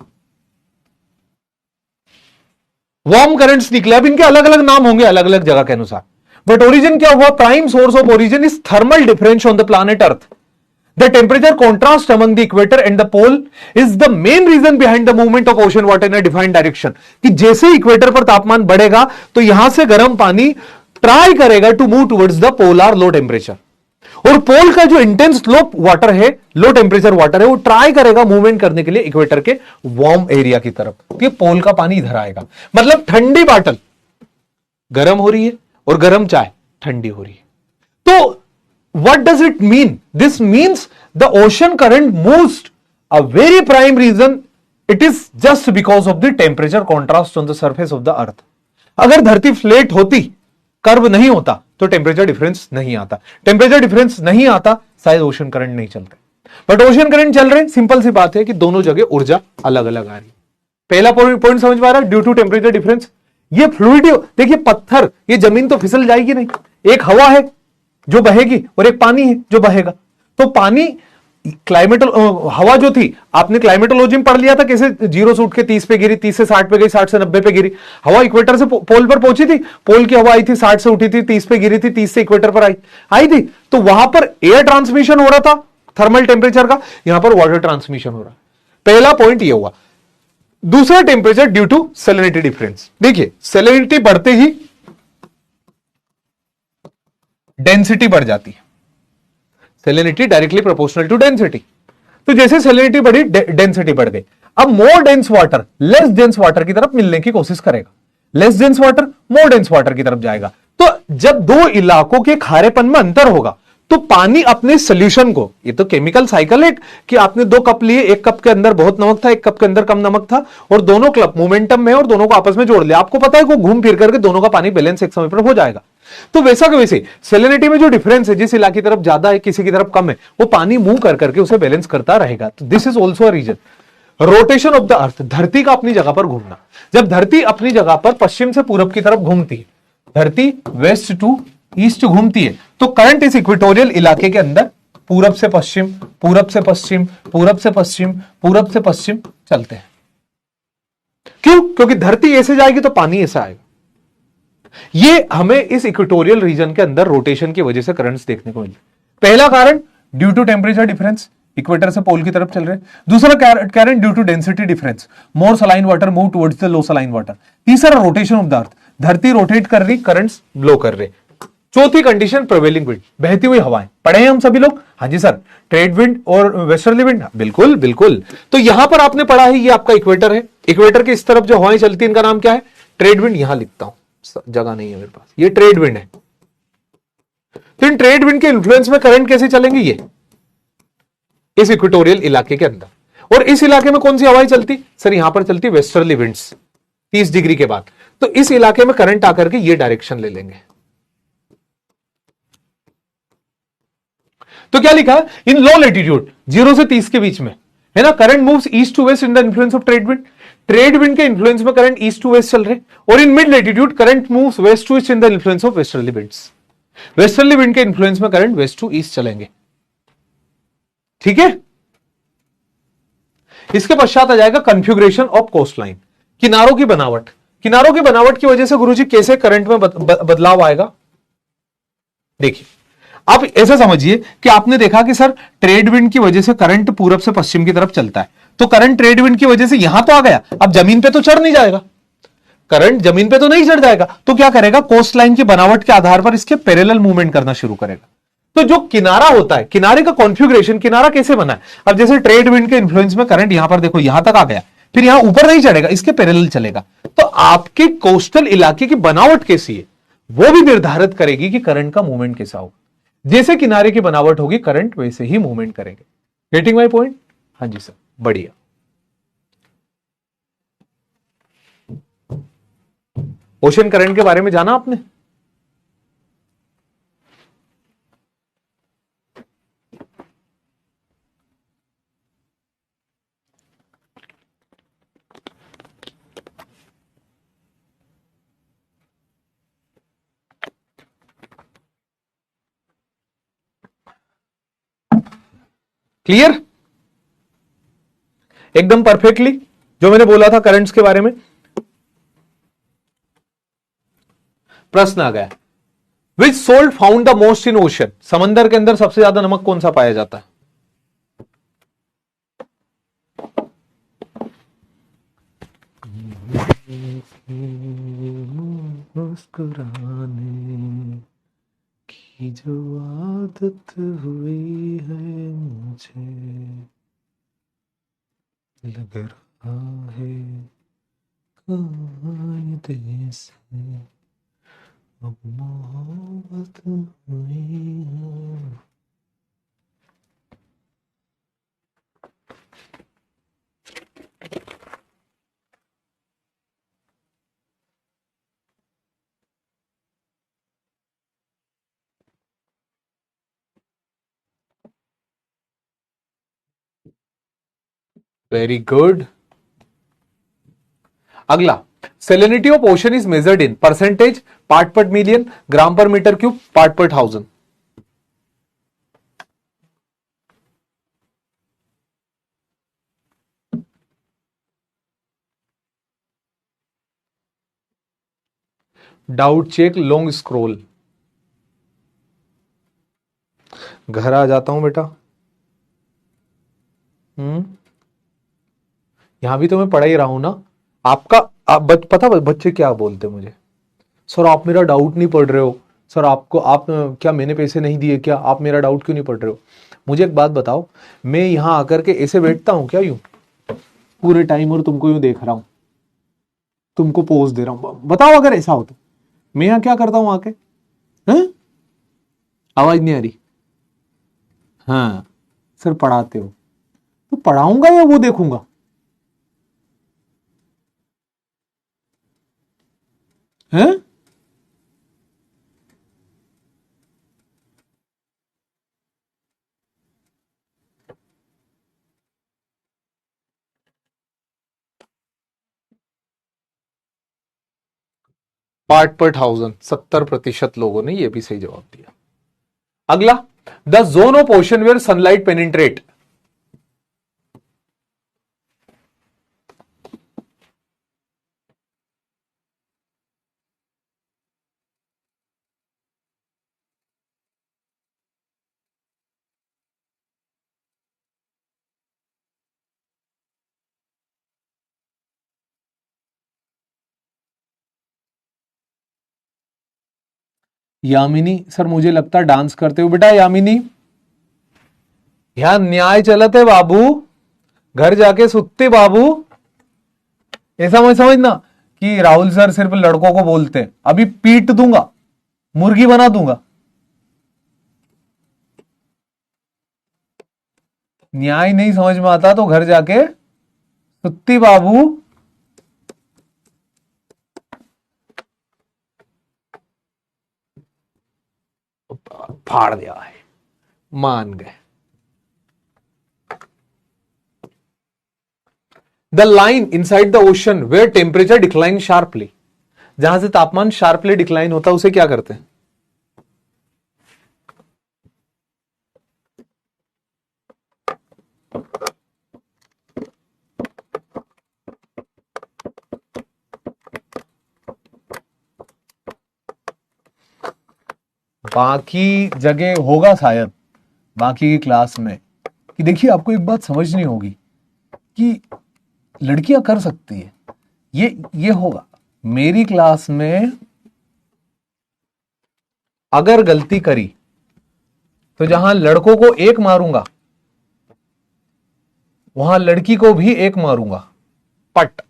वार्म करंट्स निकले, अब इनके अलग अलग नाम होंगे अलग अलग जगह के अनुसार, बट ओरिजिन क्या हुआ? Prime source of origin is thermal difference on the planet earth. The temperature contrast among the equator and the pole is the main reason behind the movement of ocean water in a defined direction. कि जैसे इक्वेटर पर तापमान बढ़ेगा तो यहां से गर्म पानी ट्राई करेगा to move towards the polar low temperature, और पोल का जो इंटेंस लो वाटर है, लो टेम्परेचर वाटर है, वो ट्राई करेगा मूवमेंट करने के लिए इक्वेटर के वार्म एरिया की तरफ। तो ये पोल का पानी इधर आएगा, मतलब ठंडी बॉटल गर्म हो रही है और गर्म चाय ठंडी हो रही है। तो what does it mean? This means the ocean current moves. A very prime reason, it is just because of the temperature contrast on the surface of the earth. अगर धरती फ्लैट होती, कर्व नहीं होता, तो टेम्परेचर डिफरेंस नहीं आता। टेम्परेचर डिफरेंस नहीं आता, शायद ओशन करंट नहीं चलते। बट ओशन करंट चल रहे, सिंपल सी बात है कि दोनों जगह ऊर्जा अलग अलग आ रही। पहला पॉइंट समझ में आ रहा है, ड्यू टू टेम्परेचर डिफरेंस। ये फ्लूइड, देखिए पत्थर, ये जमीन तो फिसल जाएगी नहीं, एक हवा है जो बहेगी और एक पानी है जो बहेगा। तो पानी क्लाइमेट, हवा जो थी, आपने क्लाइमेटोलॉजी में पढ़ लिया था कैसे 0 से उठ के 30 पे गिरी, 30 से 60 पे गई, 60 से 90 पे गिरी। हवा इक्वेटर से पोल पर पहुंची थी, पोल की हवा आई थी, 60 से उठी थी, 30 पे गिरी थी, 30 से इक्वेटर पर आई थी। तो वहां पर एयर ट्रांसमिशन हो रहा था, थर्मल टेम्परेचर का, यहां पर वाटर ट्रांसमिशन हो रहा है। पहला पॉइंट ये हुआ। दूसरा temperature due to salinity difference. देखिए सैलिनिटी बढ़ते ही डेंसिटी बढ़ जाती है, salinity directly proportional to density. तो जैसे सैलिनिटी बढ़ी डेंसिटी बढ़ गई। अब more dense water less dense water की तरफ मिलने की कोशिश करेगा, less dense water more dense water की तरफ जाएगा। तो जब दो इलाकों के खारेपन में अंतर होगा तो पानी अपने सोल्यूशन को, ये तो केमिकल साइकिल है कि आपने 2 कप लिए, 1 कप के अंदर बहुत नमक था, 1 कप के अंदर कम नमक था, और दोनों क्लब मोमेंटम में और दोनों को आपस में जोड़ लिया। आपको पता है कि घूम फिर करके दोनों का पानी बैलेंस एक समय पर हो जाएगा। तो वैसा के वैसे सैलिनिटी में जो डिफरेंस है, जिस इलाके की तरफ ज्यादा है किसी की तरफ कम है, वो पानी मूव कर करके उसे बैलेंस करता रहेगा। तो this is also a reason. Rotation of the earth, धरती का अपनी जगह पर घूमना। जब धरती अपनी जगह पर पश्चिम से पूरब की तरफ घूमती है, धरती वेस्ट टू ईस्ट घूमती है, तो करंट इस इक्वेटोरियल इलाके के अंदर पूरब से पश्चिम, पूरब से पश्चिम, पूरब से पश्चिम, पूरब से पश्चिम चलते हैं। क्यों? क्योंकि धरती ऐसे जाएगी तो पानी ऐसा आएगा। ये हमें इस इक्वेटोरियल रीजन के अंदर रोटेशन की वजह से करंट्स देखने को मिले। पहला कारण due to temperature difference, equator से पोल की तरफ चल रहे। दूसरा कारण due to density difference, more saline water move towards the low saline water. तीसरा रोटेशन ऑफ द अर्थ, धरती रोटेट कर रही, करंट्स ब्लो कर रहे। चौथी कंडीशन प्रिवेलिंग विंड, बहती हुई हवाएं। पढ़े हैं हम सभी लोग? हाँ जी सर। ट्रेड विंड और वेस्टर्ली विंड, बिल्कुल बिल्कुल। तो यहां पर आपने पढ़ा है, ये आपका इक्वेटर है, इक्वेटर के इस तरफ जो हवाएं चलती है इनका नाम क्या है? Trade wind. यहां लिखता हूं, जगह नहीं है मेरे पास, ये ट्रेड विंड है। तो इन ट्रेड विंड के इन्फ्लुएंस में करंट कैसे चलेंगे? ये इस इक्वेटोरियल इलाके के अंदर। और इस इलाके में कौन सी हवाएं चलती? सर यहां पर चलती वेस्टर्ली विंड्स 30 डिग्री के बाद। तो इस इलाके में करंट आकर के ये डायरेक्शन ले लेंगे। तो क्या लिखा है? इन लो लेटीट्यूड 0 से 30 के बीच में, है ना, current moves east to west in the influence of trade wind. Trade wind के इन्फ्लुएंस में करंट ईस्ट टू वेस्ट चल रहे। और in mid latitude current moves west to east in the influence of westerly winds. Westerly wind के इन्फ्लुएंस में करंट वेस्ट टू ईस्ट चलेंगे। ठीक है। इसके पश्चात आ जाएगा कॉन्फ़िगरेशन ऑफ कोस्टलाइन, किनारों की बनावट। किनारों की बनावट की वजह से गुरुजी कैसे करंट में बदलाव आएगा? देखिए, आप ऐसा समझिए कि आपने देखा कि सर ट्रेड विंड की वजह से करंट पूरब से पश्चिम की तरफ चलता है, तो करंट ट्रेड विंड की वजह से यहां तो आ गया, अब जमीन पे तो चढ़ नहीं जाएगा, करंट जमीन पे तो नहीं चढ़ जाएगा, तो क्या करेगा? कोस्ट लाइन की बनावट के आधार पर इसके पैरेलल मूवमेंट करना शुरू करेगा। तो जो किनारा होता है, किनारे का कॉन्फ़िगरेशन, किनारा कैसे बना है? अब जैसे ट्रेड विंड के इन्फ्लुएंस में करंट यहां पर देखो यहां तक आ गया, फिर यहां ऊपर नहीं चढ़ेगा, इसके पैरेलल चलेगा। तो आपके कोस्टल इलाके की बनावट कैसी है वो भी निर्धारित करेगी कि करंट का मूवमेंट कैसा होगा। जैसे किनारे की बनावट होगी करंट वैसे ही मूवमेंट करेंगे। Getting my point? हाँ जी सर, बढ़िया। ओशन करंट के बारे में जाना आपने? क्लियर? एकदम परफेक्टली जो मैंने बोला था करंट्स के बारे में। प्रश्न आ गया, which salt found the most in ocean? समंदर के अंदर सबसे ज्यादा नमक कौन सा पाया जाता है? मुस्कुराने की जो आदत हुई है मुझे, लग रहा है कायदे से अब मोहब्बत हुई है। Very good. अगला, salinity of ocean is measured in percentage, part per million, gram per metre cube, part per 1000। Doubt check, long scroll. घर आ जाता हूं बेटा। यहां भी तो मैं पढ़ा ही रहा हूं ना। पता बच्चे क्या बोलते मुझे, सर आप मेरा डाउट नहीं पढ़ रहे हो, सर आप क्या मैंने पैसे नहीं दिए क्या, आप मेरा डाउट क्यों नहीं पढ़ रहे हो। मुझे एक बात बताओ, मैं यहां आकर के ऐसे बैठता हूं क्या यूं पूरे टाइम और तुमको यूं देख रहा हूं, तुमको पोज दे रहा हूं, बताओ अगर ऐसा हो तो मैं यहां क्या करता हूं आके, हैं? आवाज नहीं आ रही। हाँ सर पढ़ाते हो, तो पढ़ाऊंगा या वो देखूंगा? हैं? पार्ट पर 1000 70% लोगों ने ये भी सही जवाब दिया। अगला, the zone of ocean where sunlight penetrate. Yamini sir मुझे लगता है डांस करते हो बेटा। यामिनी यहां न्याय चलत है बाबू, घर जाके सुत्ते बाबू। ऐसा मत समझना कि राहुल सर सिर्फ लड़कों को बोलते हैं, अभी पीट दूंगा, मुर्गी बना दूंगा। न्याय नहीं समझ में आता तो घर जाके सुत्ती बाबू। फाड़ दिया है, मान गए। The line inside the ocean where temperature decline sharply. जहां से तापमान शार्पली डिक्लाइन होता है उसे क्या करते हैं? बाकी जगह होगा शायद, बाकी की क्लास में, कि देखिए आपको एक बात समझनी होगी कि लड़कियां कर सकती है, ये होगा। मेरी क्लास में अगर गलती करी तो जहां लड़कों को एक मारूंगा वहां लड़की को भी एक मारूंगा, पट।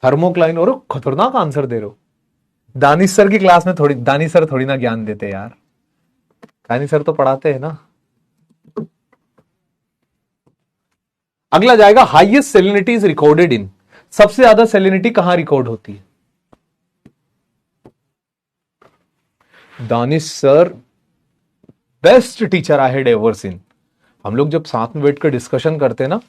थर्मोक्लाइन, और खतरनाक आंसर दे रहे हो। दानिश सर की क्लास में थोड़ी, दानिश सर थोड़ी ना ज्ञान देते यार, दानिश सर तो पढ़ाते हैं ना। अगला जाएगा, हाईएस्ट सेलिनिटी इज रिकॉर्डेड इन। सबसे ज्यादा सेलिनिटी कहां रिकॉर्ड होती है? Danish sir best teacher I had ever seen. हम लोग जब साथ में बैठकर डिस्कशन करते हैं ना,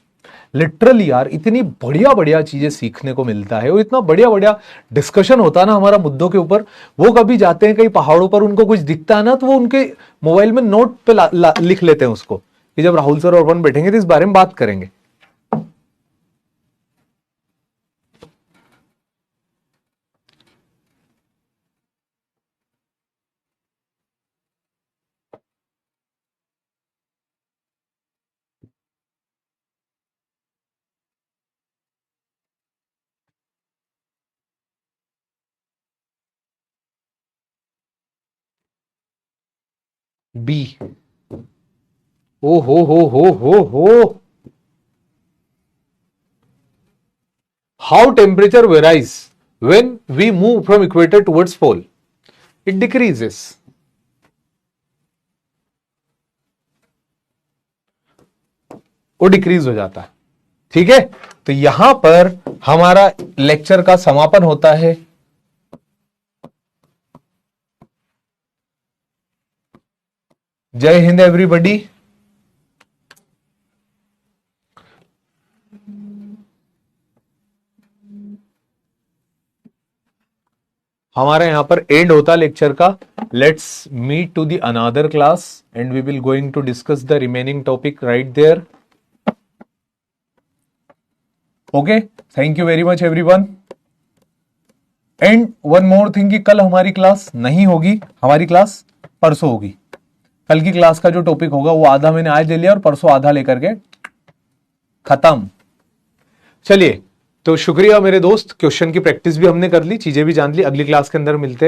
लिटरली यार इतनी बढ़िया बढ़िया चीजें सीखने को मिलता है और इतना बढ़िया बढ़िया डिस्कशन होता है ना हमारा मुद्दों के ऊपर। वो कभी जाते हैं कहीं पहाड़ों पर, उनको कुछ दिखता है ना तो वो उनके मोबाइल में नोट पे लिख लेते हैं उसको, कि जब राहुल सर और अपन बैठेंगे तो इस बारे में बात करेंगे। बी, ओ हो, how temperature varies when we move from equator towards pole? It decreases. वो डिक्रीज हो जाता है। ठीक है, तो यहां पर हमारा लेक्चर का समापन होता है। जय हिंद एवरीबॉडी। हमारे यहां पर एंड होता लेक्चर का। Let's meet to the another class and we will going to discuss the remaining topic right there. Okay, thank you very much everyone. And one more thing कि कल हमारी क्लास नहीं होगी, हमारी क्लास परसों होगी। कल की क्लास का जो टॉपिक होगा वो आधा मैंने आज ले लिया और परसों आधा लेकर के खत्म। चलिए, तो शुक्रिया मेरे दोस्त, क्वेश्चन की प्रैक्टिस भी हमने कर ली, चीजें भी जान ली। अगली क्लास के अंदर मिलते हैं।